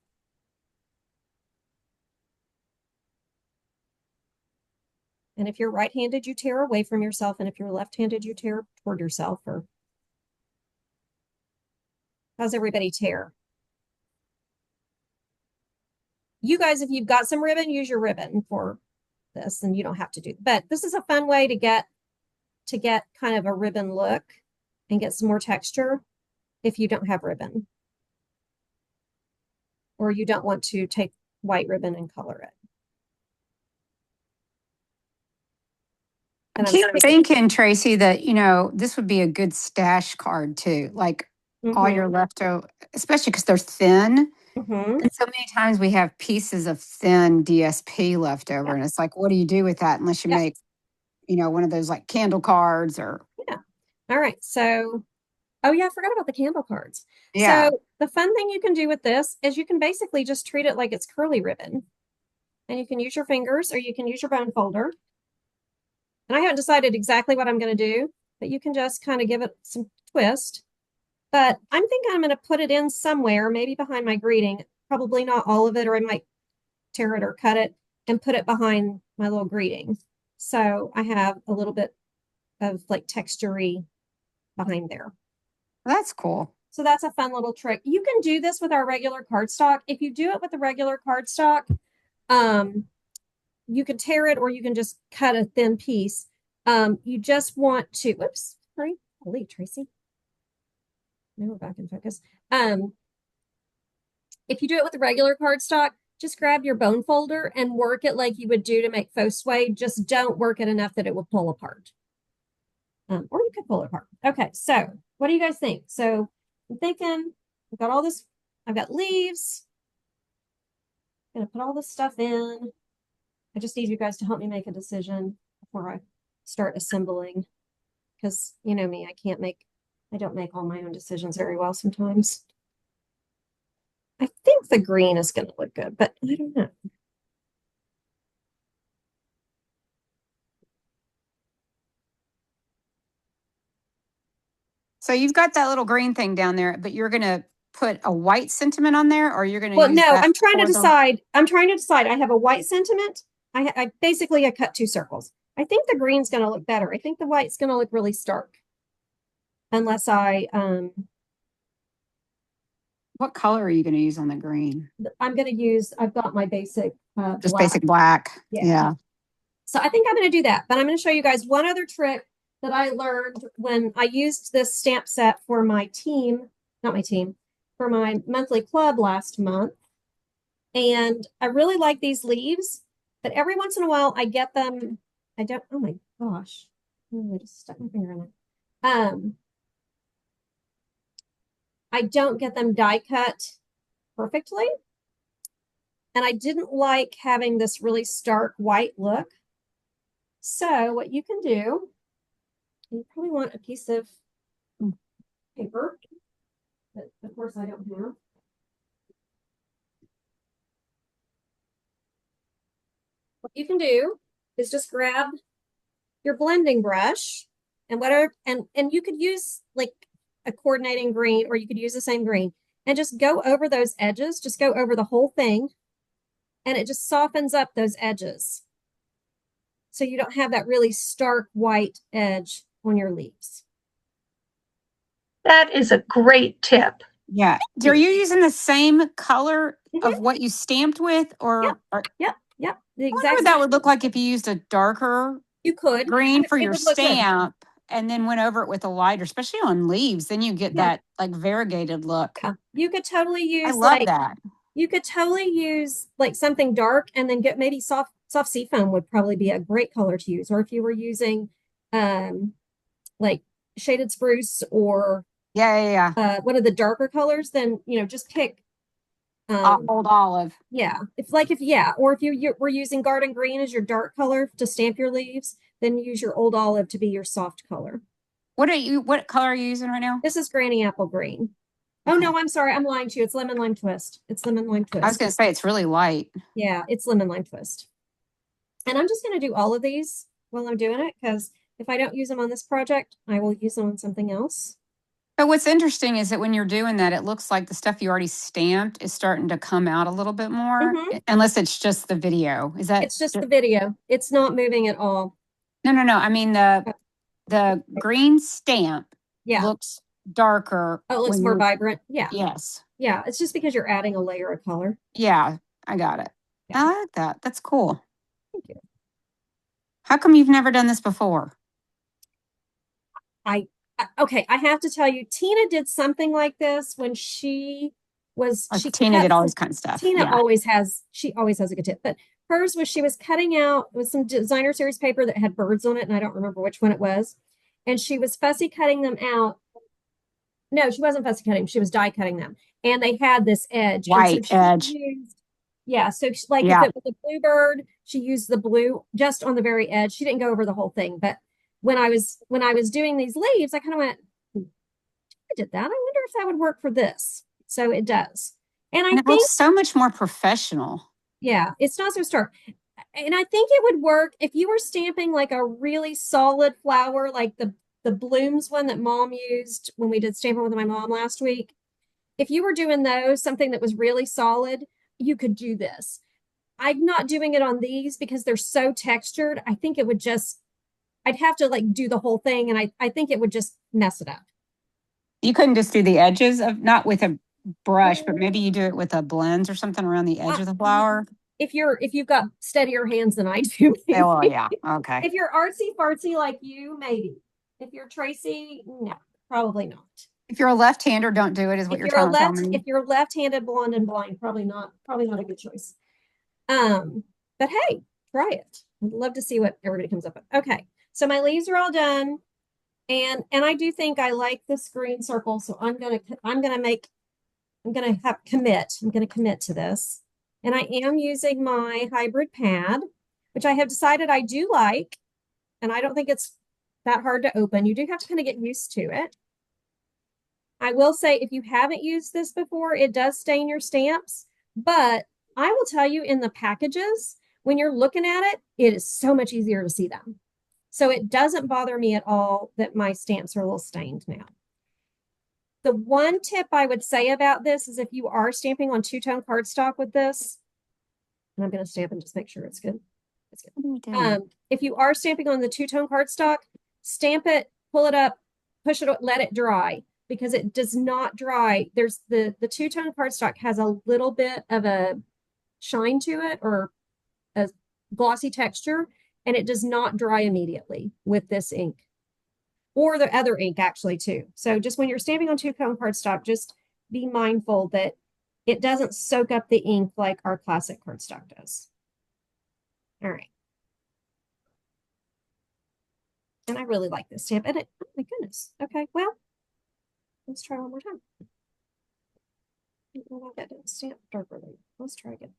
And if you're right-handed, you tear away from yourself. And if you're left-handed, you tear toward yourself. Or how's everybody tear? You guys, if you've got some ribbon, use your ribbon for this, and you don't have to do. But this is a fun way to get kind of a ribbon look and get some more texture if you don't have ribbon. Or you don't want to take white ribbon and color it. I keep thinking, Tracy, that, this would be a good stash card too. Like all your leftover, especially because they're thin. And so many times we have pieces of thin DSP left over. And it's like, what do you do with that unless you make, one of those like candle cards or. Yeah. All right. So, oh yeah, I forgot about the candle cards. Yeah. So the fun thing you can do with this is you can basically just treat it like it's curly ribbon. And you can use your fingers or you can use your bone folder. And I haven't decided exactly what I'm going to do, but you can just kind of give it some twist. But I'm thinking I'm going to put it in somewhere, maybe behind my greeting. Probably not all of it, or I might tear it or cut it and put it behind my little greeting. So I have a little bit of like texture-y behind there. That's cool. So that's a fun little trick. You can do this with our regular cardstock. If you do it with the regular cardstock, you can tear it or you can just cut a thin piece. You just want to, whoops, sorry, holy Tracy. Now we're back in focus. If you do it with the regular cardstock, just grab your bone folder and work it like you would do to make faux suede. Just don't work it enough that it will pull apart. Or you could pull it apart. Okay, so what do you guys think? So I'm thinking I've got all this, I've got leaves. I'm gonna put all this stuff in. I just need you guys to help me make a decision before I start assembling. Because you know me, I don't make all my own decisions very well sometimes. I think the green is going to look good, but I don't know. So you've got that little green thing down there, but you're going to put a white sentiment on there, or you're going to Well, use no, that I'm trying to for the- decide. I have a white sentiment. I basically cut 2 circles. I think the green's going to look better. I think the white's going to look really stark. Unless What color are you going to use on the green? I'm going to use, I've got my basic Just black. basic black. Yeah. Yeah. So I think I'm going to do that, but I'm going to show you guys one other trick that I learned when I used this stamp set for my team, not my team, for my monthly club last month. And I really like these leaves, but every once in a while I get them. Oh my gosh. I just stuck my finger in it. I don't get them die cut perfectly. And I didn't like having this really stark white look. So what you can do, you probably want a piece of paper, but of course I don't have. what you can do is just grab your blending brush and whatever, and you could use like a coordinating green, or you could use the same green and just go over those edges, just go over the whole thing, and it just softens up those edges. So you don't have that really stark white edge on your leaves. That is a great tip. Yeah. Are you using the same color of Mhm. what you stamped with, or Yep. The I wonder exact what that would look like if you used a darker you could. green for It your would look good. stamp and then went over it with a lighter, especially on leaves. Then you get Yeah. that like variegated look. Yeah. You could totally I use love like that. you could totally use like something dark and then get maybe soft seafoam would probably be a great color to use. Or if you were using like shaded spruce or Yeah. one of the darker colors, then just pick Old olive. yeah. Or if you were using garden green as your dark color to stamp your leaves, then use your old olive to be your soft color. What color are you using right now? This is Granny Apple Green. Oh Okay. no, I'm sorry. I'm lying to you. It's Lemon Lime Twist. It's Lemon Lime I was Twist. going to say it's really light. Yeah, it's Lemon Lime Twist. And I'm just going to do all of these while I'm doing it, because if I don't use them on this project, I will use them on something else. But what's interesting is that when you're doing that, it looks like the stuff you already stamped is starting to come out a little bit more, unless it's just the video. Is that? It's just the video. It's not moving at all. No. I mean the green stamp looks darker. Oh, it looks more vibrant. Yeah. Yes. Yeah. It's just because you're adding a layer of color. Yeah, I got it. Yeah. I like that. That's cool. Thank you. How come you've never done this before? Okay, I have to tell you, Tina did something like this when she was Tina did all this kind of stuff. Tina always has a good tip, but hers was she was cutting out with some designer series paper that had birds on it, and I don't remember which one it was, and she was fussy cutting them out. No, she wasn't fussy cutting; she was die cutting them, and they had this edge, White edge. So like if it was a bluebird, she used the blue just on the very edge. She didn't go over the whole thing, but when I was doing these leaves, I kind of went, I did that. I wonder if that would work for this. So it does. And I it think looks so much more professional. Yeah, it's not so stark. And I think it would work if you were stamping like a really solid flower, like the blooms one that Mom used when we did stamping with my mom last week. If you were doing those, something that was really solid, you could do this. I'm not doing it on these because they're so textured. I think it would I'd have to like do the whole thing, and I think it would just mess it up. You couldn't just do the edges of, not with a brush, but maybe you do it with a blends or something around the edge of the flower. If you've got steadier hands than I do. Maybe. Oh yeah, okay. If you're artsy fartsy like you, maybe. If you're Tracy, no, probably not. If you're a left-hander, don't do it, is what you're trying to tell me. If you're left-handed, blonde and blind, probably not a good choice. But hey, try it. I'd love to see what everybody comes up with. Okay, so my leaves are all done, and I do think I like this green circle, so I'm gonna commit to this, and I am using my hybrid pad, which I have decided I do like, and I don't think it's that hard to open. You do have to kind of get used to it. I will say, if you haven't used this before, it does stain your stamps, but I will tell you, in the packages, when you're looking at it, it is so much easier to see them. So it doesn't bother me at all that my stamps are a little stained now. The one tip I would say about this is if you are stamping on two-tone cardstock with this, and I'm going to stamp and just make sure it's good. It's good. If you are stamping on the two-tone cardstock, stamp it, pull it up, push it, let it dry, because it does not dry. There's the two-tone cardstock has a little bit of a shine to it, or a glossy texture, and it does not dry immediately with this ink, or the other ink actually too. So just when you're stamping on two-tone cardstock, just be mindful that it doesn't soak up the ink like our classic cardstock does. All right. And I really like this stamp. And oh my goodness. Okay, well, let's try one more time. Oh, that didn't stamp darkerly. Let's try again.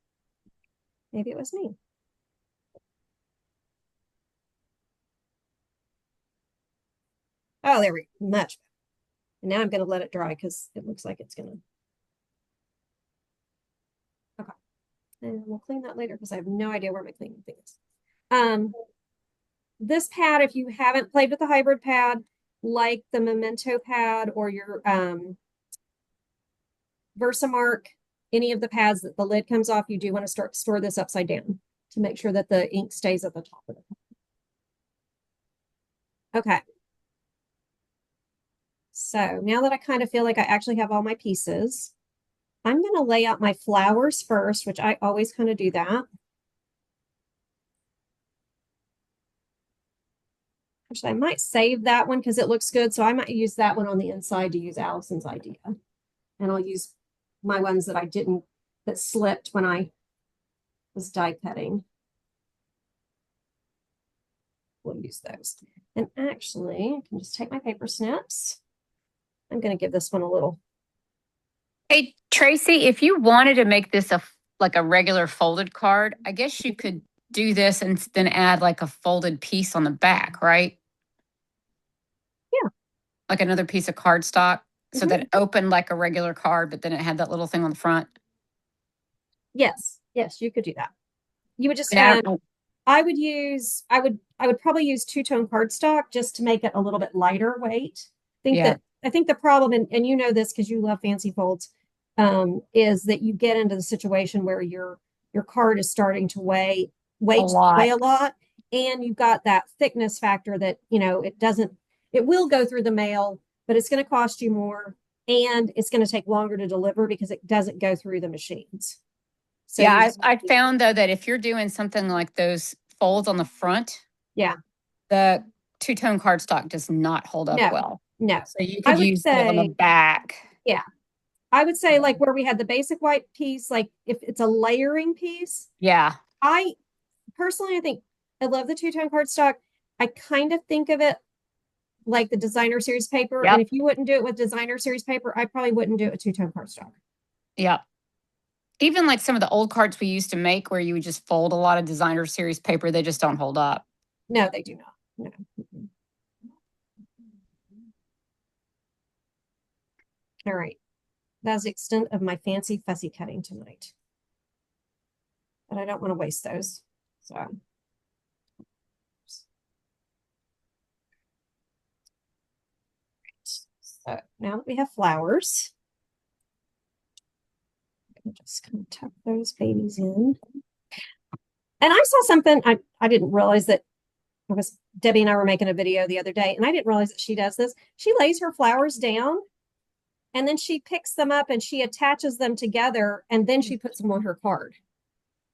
Maybe it was me. Oh, there we go. Much better. And now I'm going to let it dry because it looks like it's going to. Okay. And we'll clean that later because I have no idea where my cleaning thing is. This pad, if you haven't played with the hybrid pad, like the Memento pad or your Versamark, any of the pads that the lid comes off, you do want to store this upside down to make sure that the ink stays at the top of it. Okay. So now that I kind of feel like I actually have all my pieces, I'm going to lay out my flowers first, which I always kind of do that. Actually, I might save that one because it looks good. So I might use that one on the inside to use Allison's idea. And I'll use my ones that that slipped when I was die cutting. We'll use those. And actually, I can just take my paper snips. I'm going to give this one a little. Hey, Tracy, if you wanted to make this like a regular folded card, I guess you could do this and then add like a folded piece on the back, right? Yeah. Like another piece of cardstock so that it opened like a regular card, but then it had that little thing on the front. Yes. Yes, you could do that. You would just I would probably use two-tone cardstock just to make it a little bit lighter weight. I think the problem, and you know this because you love fancy folds, is that you get into the situation where your card is starting to weigh a lot, and you've got that thickness factor that it will go through the mail, but it's going to cost you more, and it's going to take longer to deliver because it doesn't go through the machines. So yeah, I found though that if you're doing something like those folds on the front, the two-tone cardstock does not hold up well. No. So you could use it on the back. Yeah. I would say like where we had the basic white piece, like if it's a layering piece. Yeah. I think I love the two-tone cardstock. I kind of think of it like the designer series paper. Yep. And if you wouldn't do it with designer series paper, I probably wouldn't do it with two-tone cardstock. Yeah. Even like some of the old cards we used to make where you would just fold a lot of designer series paper, they just don't hold up. No, they do not. No. All right. That's the extent of my fancy fussy cutting tonight. But I don't want to waste those. So now that we have flowers, I'm just going to tuck those babies in. And I saw something, I didn't realize that Debbie and I were making a video the other day, and I didn't realize that she does this. She lays her flowers down and then she picks them up and she attaches them together and then she puts them on her card.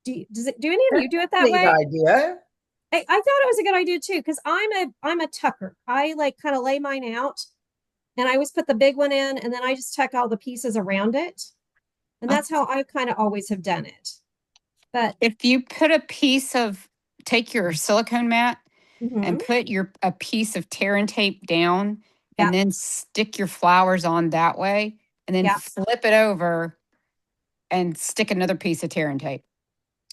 Do any of you do it that way? Idea. I thought it was a good idea too, because I'm a tucker. I like kind of lay mine out and I always put the big one in and then I just tuck all the pieces around it. And that's how I kind of always have done it. But if you put take your silicone mat and put a piece of tear and tape down and then stick your flowers on that way and then flip it over and stick another piece of tear and tape.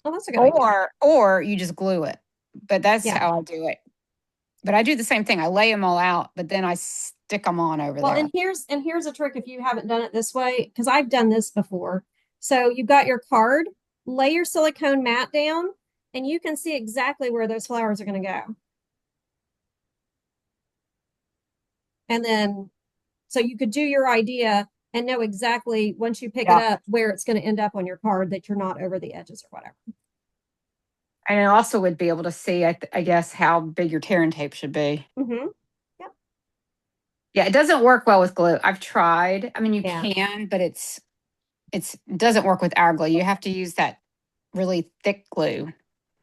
Oh, that's a good idea. Or you just glue it. But that's how I do it. But I do the same thing. I lay them all out, but then I stick them on over there. Well, and here's a trick if you haven't done it this way, because I've done this before. So you've got your card, lay your silicone mat down, and you can see exactly where those flowers are going to go. And then, so you could do your idea and know exactly once you pick it up where it's going to end up on your card, that you're not over the edges or whatever. And I also would be able to see, I guess, how big your tear and tape should be. Yep. Yeah, it doesn't work well with glue. I've tried. I mean, you can, but it doesn't work with our glue. You have to use that really thick glue.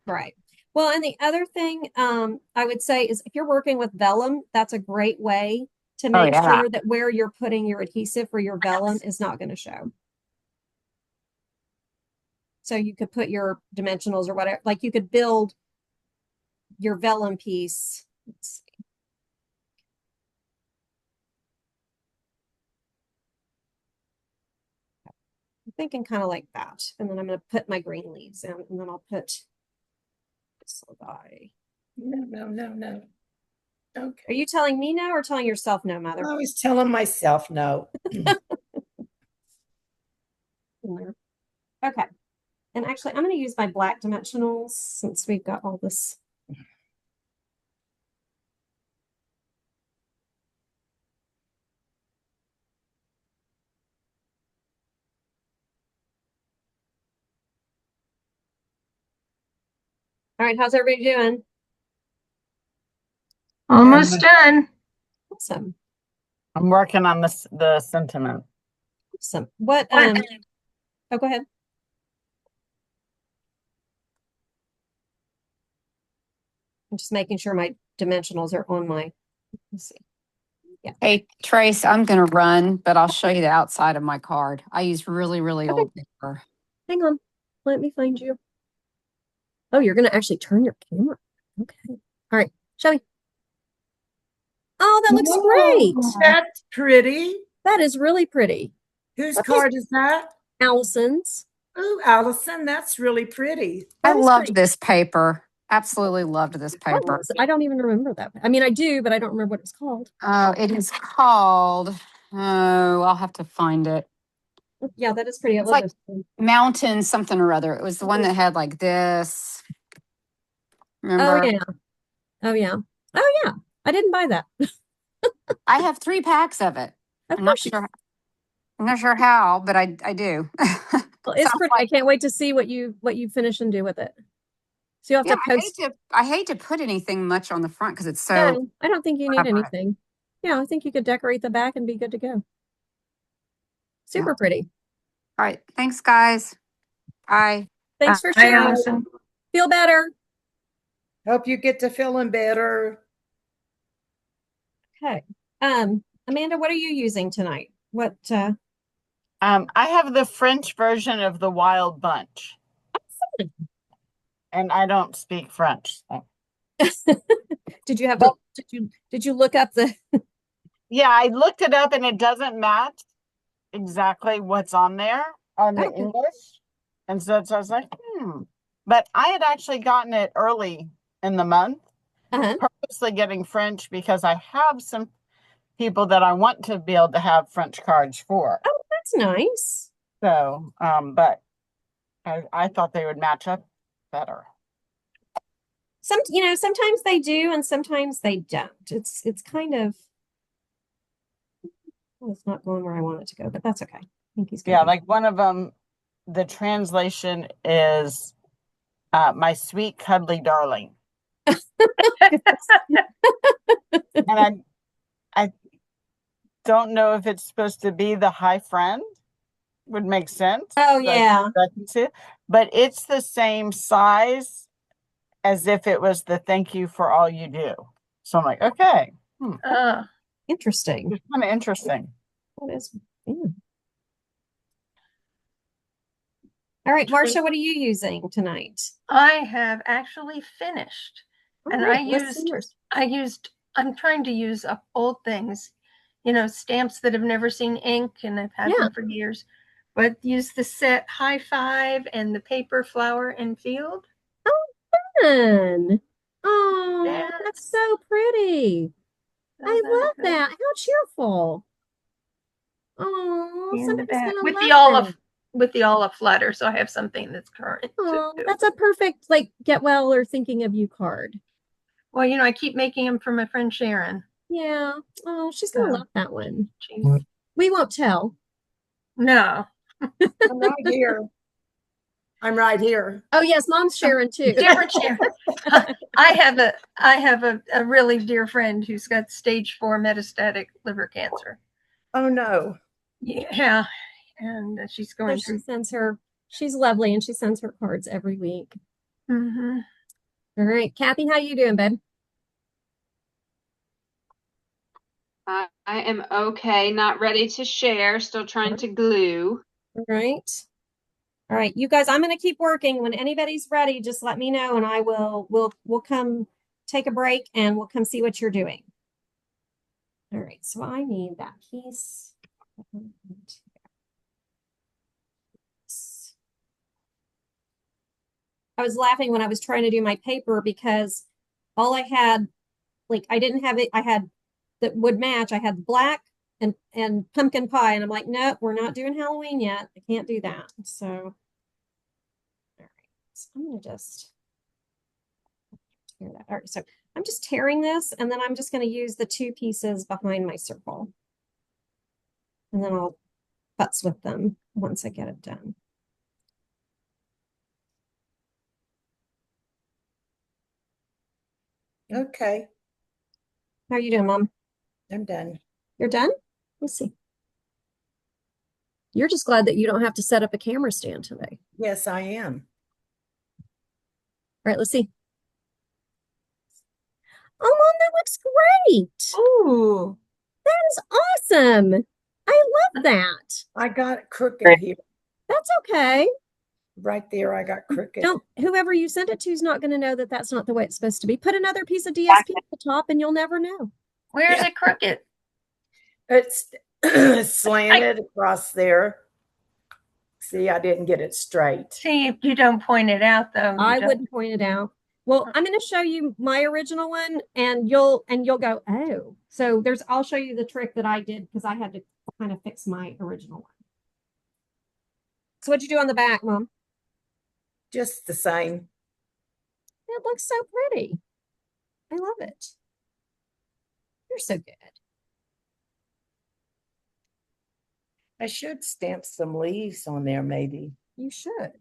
Right. Well, and the other thing I would say is if you're working with vellum, that's a great way to make sure that where you're putting your adhesive for your vellum is not going to show. So you could put your dimensionals or whatever, like you could build your vellum piece. Let's see. I'm thinking kind of like that. And then I'm going to put my green leaves in, and then I'll put this little guy. No. Okay. Are you telling me no or telling yourself no, Mother? I was telling myself no. Okay. And actually, I'm going to use my black dimensionals since we've got all this. All right, how's everybody doing? Almost done. Awesome. I'm working on the sentiment. Awesome. What, What? oh, go ahead. I'm just making sure my dimensionals are on my, let's see. Yeah. Hey, Trace, I'm going to run, but I'll show you the outside of my card. I use really, really Okay. old paper. Hang on. Let me find you. Oh, you're going to actually turn your camera. Okay. All right. Shelby. Oh, that looks great. That's pretty. That is really pretty. Whose That is card is that? Allison's. Oh, Allison, that's really pretty. I That is loved pretty. this paper. Absolutely loved this What paper. was it? I don't even remember that. I mean, I do, but I don't remember what it's called. Oh, it is called, oh, I'll have to find it. Yeah, that is pretty. I It's love like this one. Mountain something or other. It was the one that had like this. Oh, Remember? yeah. Oh, yeah. Oh, yeah. I didn't buy that. I have 3 packs of it. Of I'm not course you. sure. I'm not sure how, but I do. Well, it's So, pretty. I can't wait to see what you finish and do with it. So you'll have yeah, to post. I hate to put anything much on the front because it's so No, I don't think you need whatever. anything. Yeah, I think you could decorate the back and be good to go. Super pretty. All right. Thanks, guys. Bye. Thanks for Hi, sharing. Allison. Feel better. Hope you get to feeling better. Okay. Amanda, what are you using tonight? What I have the French version of the Wild Bunch, and I don't speak French. So. did you have to did you look up the Yeah, I looked it up, and it doesn't match exactly what's on there on the Okay. English, and so I was like, But I had actually gotten it early in the month, purposely getting French because I have some people that I want to be able to have French cards for. Oh, that's nice. So, but I thought they would match up better. Sometimes they do and sometimes they don't. It's kind of it's not going where I want it to go, but that's okay. I think he's Yeah, good. like one of them, the translation is my sweet cuddly darling. And I don't know if it's supposed to be the high friend. Would make sense. Oh, yeah. But it's the same size as if it was the thank you for all you do. So I'm like, okay. Interesting. It's kind of interesting. That is, yeah. All right, Marcia, what are you using tonight? I have actually finished. All And right, let's see yours. I'm trying to use up old things, stamps that have never seen ink and I've had them for years. But use the set High Five and the paper Flower and Field. Oh, fun. Oh, that's so pretty. I love that. How cheerful. Oh, somebody's gonna with love the olive that. with the olive flutter, so I have something that's current. Oh, that's a perfect get well or thinking of you card. Well, I keep making them for my friend Sharon. Yeah. Oh, she's gonna love that one. Geez. We won't tell. No. I'm right here. I'm right here. Oh yes, Mom's Sharon too. Different Sharon. I have a really dear friend who's got stage 4 metastatic liver cancer. Oh no. Yeah. And she's going she sends her, she's lovely and she sends her cards every week. Mm-hmm. All right. Kathy, how you doing, babe? I am okay. Not ready to share. Still trying to glue. All right. All right, you guys, I'm going to keep working. When anybody's ready, just let me know and we'll come take a break and we'll come see what you're doing. All right, so I need that piece. I was laughing when I was trying to do my paper because all I had, I didn't have it. I had that would match. I had black and pumpkin pie. And I'm like, no, we're not doing Halloween yet. I can't do that. So So I'm going to just tear that. All right, so I'm just tearing this, and then I'm just going to use the 2 pieces behind my circle. And then I'll futz with them once I get it done. Okay, How are you doing, Mom? I'm done. You're done? Let's see. You're just glad that you don't have to set up a camera stand today. Yes, I am. All right, let's see. Oh, Mom, that looks great. Ooh. That is awesome. I love that. I got it crooked here. That's okay. Right there, I got crooked. Don't, whoever you send it to is not going to know that that's not the way it's supposed to be. Put another piece of DSP at the top and you'll never know. Where's Yeah. it crooked? It's slanted across there. See, I didn't get it straight. See, you don't point it out though. I wouldn't point it out. Well, I'm going to show you my original one and you'll go, oh. So I'll show you the trick that I did because I had to kind of fix my original one. So what'd you do on the back, Mom? Just the same. It looks so pretty. I love it. You're so good. I should stamp some leaves on there, maybe. You should.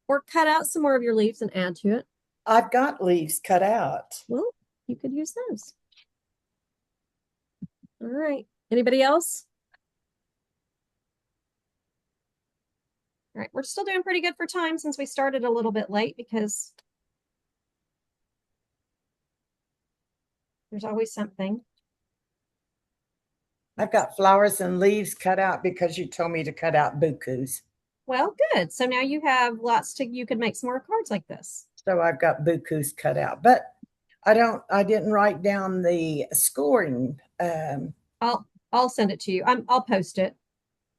Or cut out some more of your leaves and add to it. I've got leaves cut out. Well, you could use those. All right. Anybody else? All right. We're still doing pretty good for time since we started a little bit late because there's always something. I've got flowers and leaves cut out because you told me to cut out bukus. Well, good. So now you have you could make some more cards like this. So I've got bukus cut out, but I didn't write down the scoring. I'll send it to you. I'll post it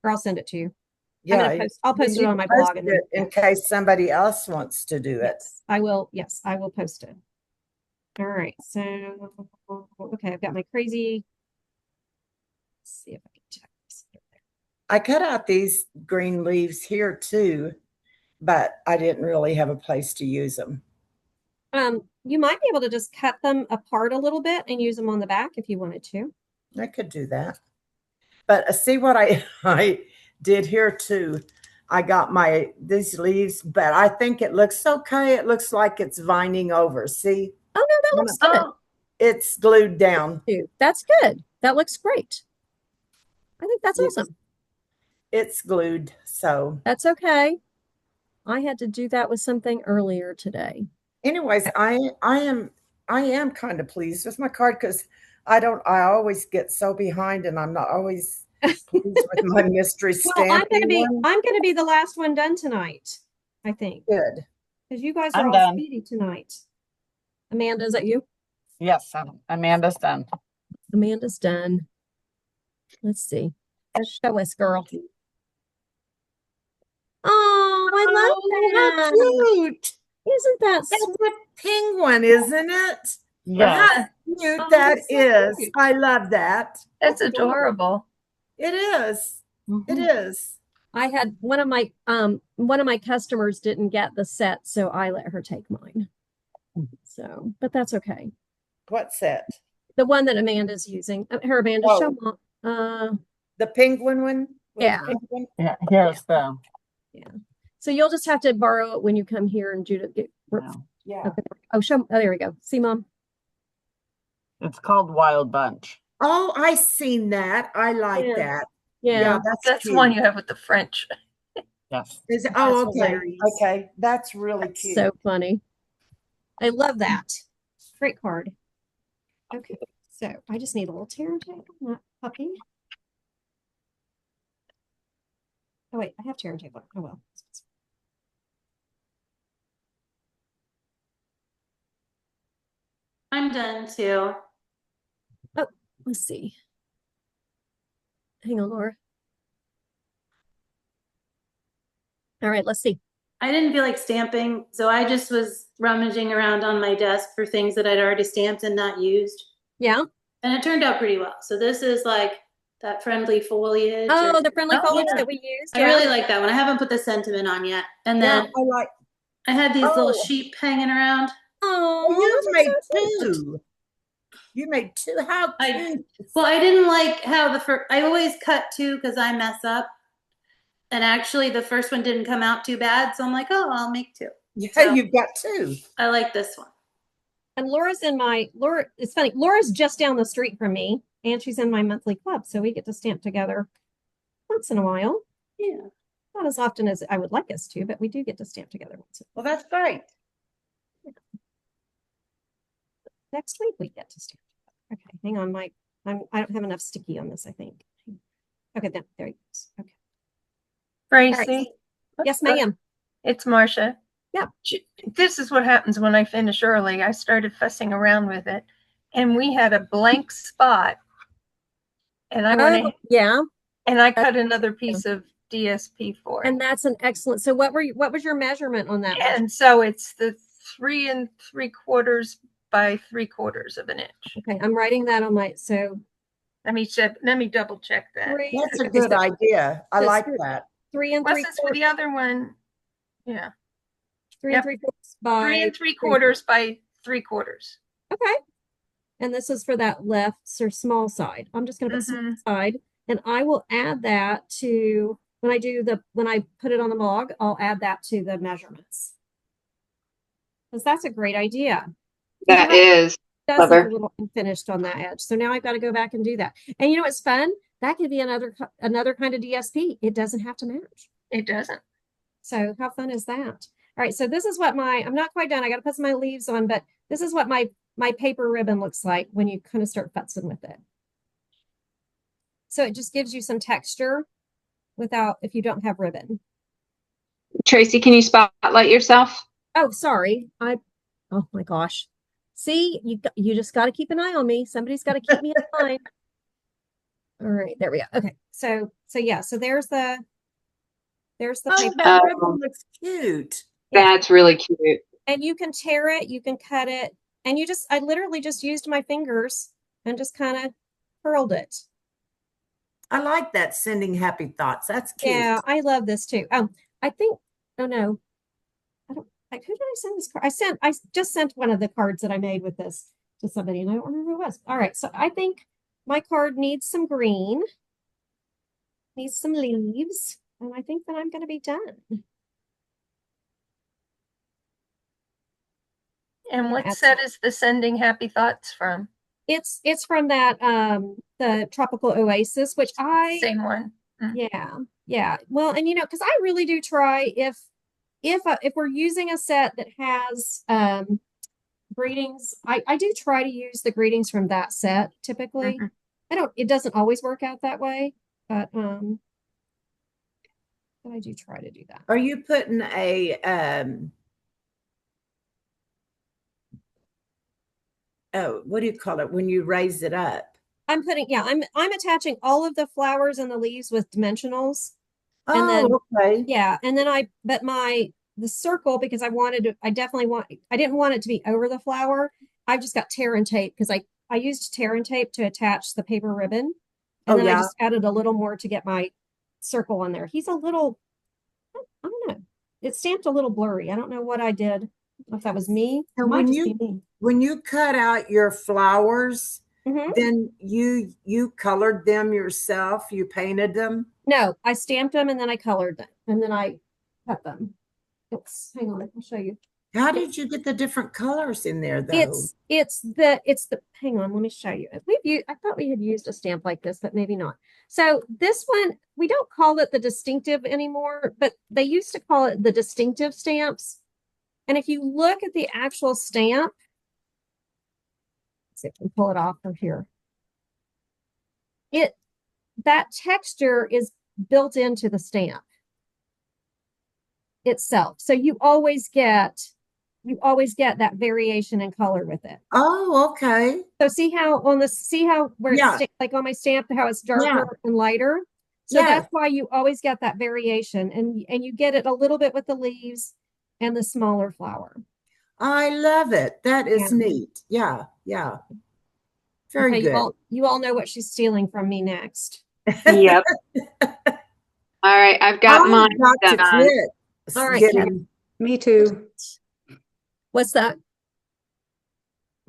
or I'll send it to you. Yeah, I'll post it on my blog and then, in case somebody else wants to do it. Yes, I will. Yes, I will post it. All right. So, okay, I've got my crazy. Let's see if I can check this. I cut out these green leaves here too, but I didn't really have a place to use them. You might be able to just cut them apart a little bit and use them on the back if you wanted to. I could do that. But see what I did here too. I got these leaves, but I think it looks okay. It looks like it's vining over. See? Oh no, that looks good. It's glued down. That's good. That looks great. I think that's awesome. It's glued, so that's okay. I had to do that with something earlier today. Anyways, I am kind of pleased with my card because I always get so behind and I'm not always pleased with my mystery stamp. I'm gonna be the last one done tonight, I think. Good. Because you guys are all speedy tonight. Amanda, is that you? Yes, Amanda's done. Amanda's done. Let's see. Show us, girl. Oh, I love that. Cute. Isn't that That's a penguin, isn't it? Yeah. How cute that is. Cute. I love that. That's adorable. It is. Mm-hmm. It is. I had one of my customers didn't get the set, so I let her take mine. So, but that's okay. What set? The one that Amanda's using. Amanda, show mom. The penguin one? Yeah. Penguin? Yeah, here's the. Yeah. So you'll just have to borrow it when you come here and Judith get. Yeah. Okay. Oh, there we go. See, Mom. It's called Wild Bunch. Oh, I seen that. I like that. Yeah, that's the one you have with the French. Yes. Okay. Hilarious. Okay. That's really cute. So funny. I love that. Great card. Okay. So I just need a little tear and tape on that puppy. Oh wait, I have tear and tape on. Oh well. I'm done too. Oh, let's see. Hang on, Laura. All right, let's see. I didn't feel like stamping, so I just was rummaging around on my desk for things that I'd already stamped and not used. Yeah. And it turned out pretty well. So this is like that friendly foliage. Oh, the friendly foliage that we used. I really like that one. I haven't put the sentiment on yet. And then I had these little Oh. sheep hanging around. Oh, You made so cute. two. You made two. How cute. Well, I didn't like how the first, I always cut two because I mess up. And actually, the first one didn't come out too bad. So I'm like, oh, I'll make two. Yeah, So you've got two. I like this one. And Laura, it's funny. Laura's just down the street from me, and she's in my monthly club. So we get to stamp together once in a while. Yeah. Not as often as I would like us to, but we do get to stamp together once. Well, that's great. Next week we get to stamp together. Okay, hang on. I don't have enough sticky on this, I think. Okay, there you go. Okay. Tracy. Right. Yes, ma'am. It's Marcia. Yeah. This is what happens when I finish early. I started fussing around with it, and we had a blank spot. And I went yeah. And I cut another piece of DSP for it. And that's an excellent. So what was your measurement on that? And so it's the 3 3/4 by 3/4 of an inch. Okay, I'm writing that on my. So let me double check that. That's a good idea. I like that. 3 3/4. For the other one, yeah. 3 3/4 by 3 3/4 by 3/4. Okay. And this is for that left or small side. I'm just going to put small side, and I will add that to when I put it on the log. I'll add that to the measurements because that's a great idea. That is clever. A little unfinished on that edge, so now I've got to go back and do that. And you know what's fun? That could be another kind of DSP. It doesn't have to match. It doesn't. So how fun is that? All right, so this is what I'm not quite done. I got to put some of my leaves on, but this is what my paper ribbon looks like when you kind of start futzing with it. So it just gives you some texture if you don't have ribbon. Tracy, can you spotlight yourself? Oh, sorry. Oh my gosh. See, you just got to keep an eye on me. Somebody's got to keep me in line. All right, there we go. Okay, so yeah, so there's the paper. That ribbon looks cute. That's really cute. And you can tear it, you can cut it, and I literally just used my fingers and just kind of curled it. I like that, sending happy thoughts. That's cute. Yeah, I love this too. I think, oh no, I don't, like, who did I send this card? I just sent one of the cards that I made with this to somebody, and I don't remember who it was. All right, so I think my card needs some green, needs some leaves, and I think that I'm going to be done. And what set is the sending happy thoughts from? It's from that the Tropical Oasis, which same one. Yeah. Well, and because I really do try if we're using a set that has greetings, I do try to use the greetings from that set typically. It doesn't always work out that way, but I do try to do that. Are you putting a what do you call it when you raise it up? I'm attaching all of the flowers and the leaves with dimensionals. Oh, and then, okay. Yeah, and then the circle, because I didn't want it to be over the flower. I just got tear and tape because I used tear and tape to attach the paper ribbon. And then I just added a little more to get my circle on there. He's a little, I don't know. It's stamped a little blurry. I don't know what I did. I don't know if that was me. When you cut out your flowers, then you colored them yourself. You painted them. No, I stamped them and then I colored them and then I cut them. Hang on, I'll show you. How did you get the different colors in there though? It's the hang on, let me show you. I thought we had used a stamp like this, but maybe not. So this one, we don't call it the distinctive anymore, but they used to call it the distinctive stamps. And if you look at the actual stamp, let's see if we can pull it off from here. That texture is built into the stamp itself. So you always get that variation in color with it. Oh, okay. So see how where it's like on my stamp, how it's darker and lighter. So that's why you always get that variation, and you get it a little bit with the leaves and the smaller flower. I love it. That is neat. Yeah. Very good. You all know what she's stealing from me next. Yep. All right, I've got mine done. All right. Me too. What's that?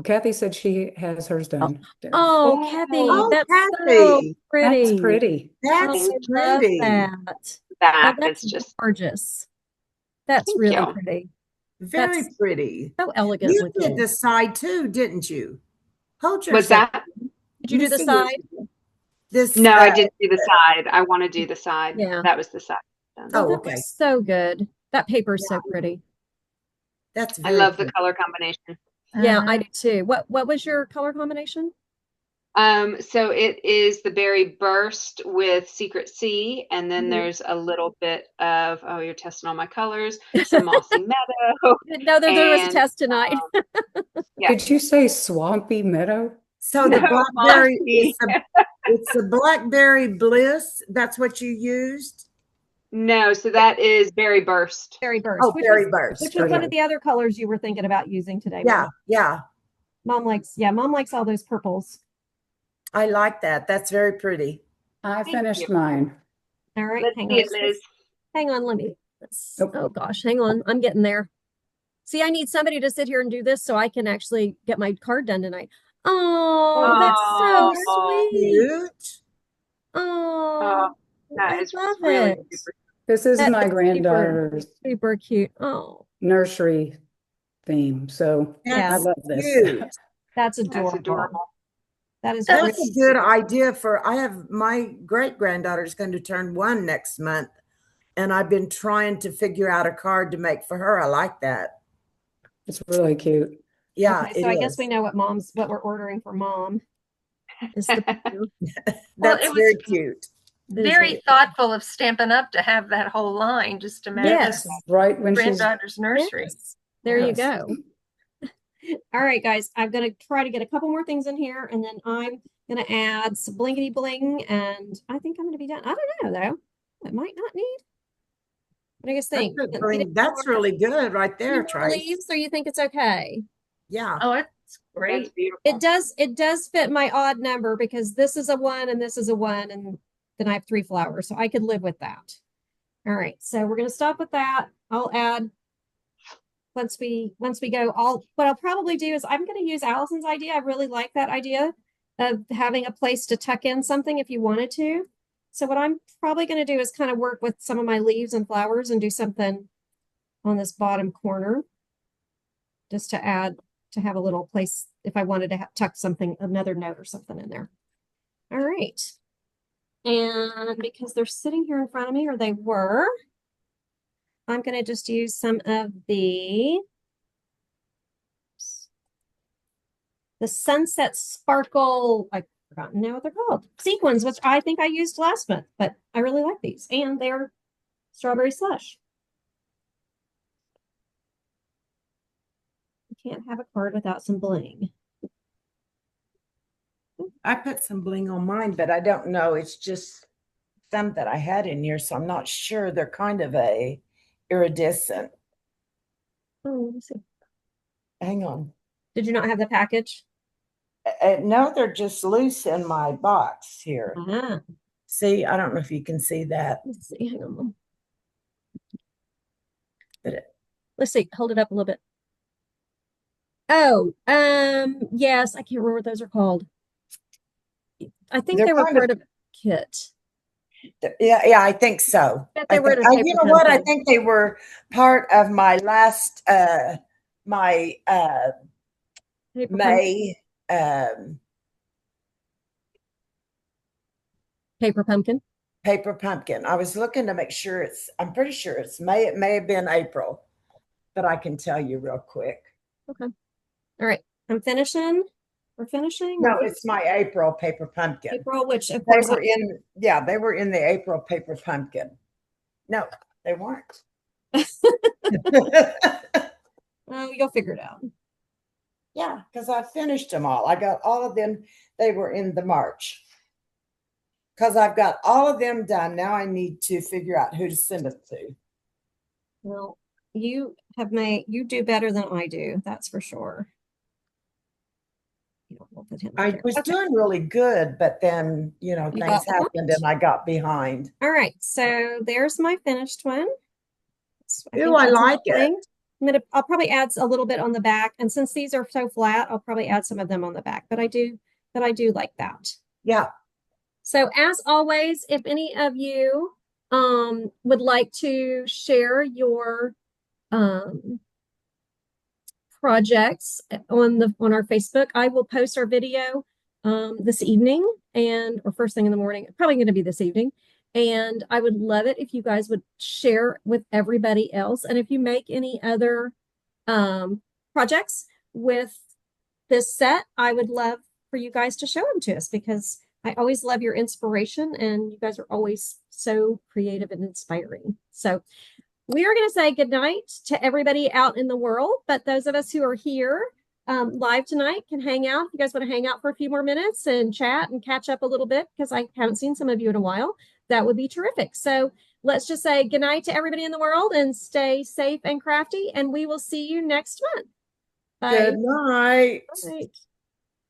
Kathy said she has hers done. Oh, Oh, Kathy, that's so Kathy, pretty. That's pretty. that's Oh, I love pretty. that. that Oh, that's is just gorgeous. That's thank really you. pretty. Very That's pretty. so elegant You did looking. the side too, didn't you? Hold Was yourself. that? Did you do the side? This, No, I didn't do the side. I want to do the side. Yeah. That was the side. done. Oh, oh, that okay. looks so good. That paper is so pretty. That's I very love the pretty. color combination. Yeah, I do too. What was your color combination? So it is the berry burst with Secret Sea, and then there's a little bit of, oh, you're testing all my colors, some mossy meadow. Didn't know that there was a And test tonight. yeah. Did you say swampy meadow? So No, the blackberry, mossy. it's the blackberry bliss. That's what you used? No, so that is berry burst. Berry burst, Oh, berry burst. which was one Okay. of the other colors you were thinking about using today. Yeah, Mom. yeah. Mom likes all those purples. I like that. That's very pretty. I Thank finished you. mine. All right, Let's hang see on. it, Liz. Hang on, let me. Nope. Oh gosh, hang on. I'm getting there. See, I need somebody to sit here and do this so I can actually get my card done tonight. Oh, that's so Oh, sweet. Cute. Oh, that I is love really it. super. This is That my is granddaughter's super cute. Oh, nursery theme. So Yeah. I That's love this. cute. that's That's adorable. adorable. That is That's really a good idea for, I have my great granddaughter's going to turn 1 next month. And I've been trying to figure out a card to make for her. I like that. It's really cute. Yeah, Okay, so it I guess is. we know what we're ordering for mom. Is the blue. Well, That's it very was cute. It is very really thoughtful of Stampin' Up to have that whole line just to match Yes. Right when she's granddaughter's nursery. Yes. There you Yes. go. All right, guys, I'm going to try to get a couple more things in here, and then I'm going to add some blinkety bling, and I think I'm going to be done. I don't know, though. I might not need. What do you guys think? That's really good right there, Any more Trace. leaves, or you think it's okay? Yeah. Oh, it's That's great. beautiful. It does fit my odd number because this is a 1 and this is a 1, and then I have 3 flowers, so I could live with that. All right, so we're going to stop with that. I'll add once we go. What I'll probably do is I'm going to use Allison's idea. I really like that idea of having a place to tuck in something if you wanted to. So what I'm probably going to do is kind of work with some of my leaves and flowers and do something on this bottom corner just to have a little place if I wanted to tuck another note or something in there. All right. And because they're sitting here in front of me, or they were, I'm going to just use some of the Sunset Sparkle, I've forgotten now what they're called, sequins, which I think I used last month, but I really like these. And they're strawberry slush. You can't have a card without some bling. I put some bling on mine, but I don't know. It's just some that I had in here, so I'm not sure. They're kind of a iridescent. Oh, let me see. Hang on. Did you not have the package? No, they're just loose in my box here. Ah, See, I don't know if you can see that. let's see. Hang on. But Let's see. Hold it up a little bit. Oh, yes, I can't remember what those are called. I think They're they were kind of- part of a kit. yeah, I think so. Bet they were at a you paper know what? I company. think they were part of my last my Paper May Paper pumpkin. paper pumpkin. I was looking to make sure I'm pretty sure it's May. It may have been April, but I can tell you real quick. Okay. All right. I'm finishing. We're finishing. No, it's my April paper pumpkin. April, which of They course were they were in the April paper pumpkin. No, they weren't. oh, you'll figure it out. Yeah, because I finished them all. I got all of them. They were in the March. Because I've got all of them done. Now I need to figure out who to send it to. Well, you do better than I do. That's for sure. You don't look at him. I was doing really good, but then, things happened and I got behind. All right. So there's my finished one. Ooh, I like it. I'll probably add a little bit on the back. And since these are so flat, I'll probably add some of them on the back, but I do like that. Yeah. So as always, if any of you would like to share your projects on our Facebook, I will post our video this evening or first thing in the morning. Probably going to be this evening. And I would love it if you guys would share with everybody else. And if you make any other projects with this set, I would love for you guys to show them to us, because I always love your inspiration and you guys are always so creative and inspiring. So we are going to say goodnight to everybody out in the world, but those of us who are here live tonight can hang out. If you guys want to hang out for a few more minutes and chat and catch up a little bit, because I haven't seen some of you in a while, that would be terrific. So let's just say goodnight to everybody in the world and stay safe and crafty, and we will see you next month. Bye. Good night. Good night.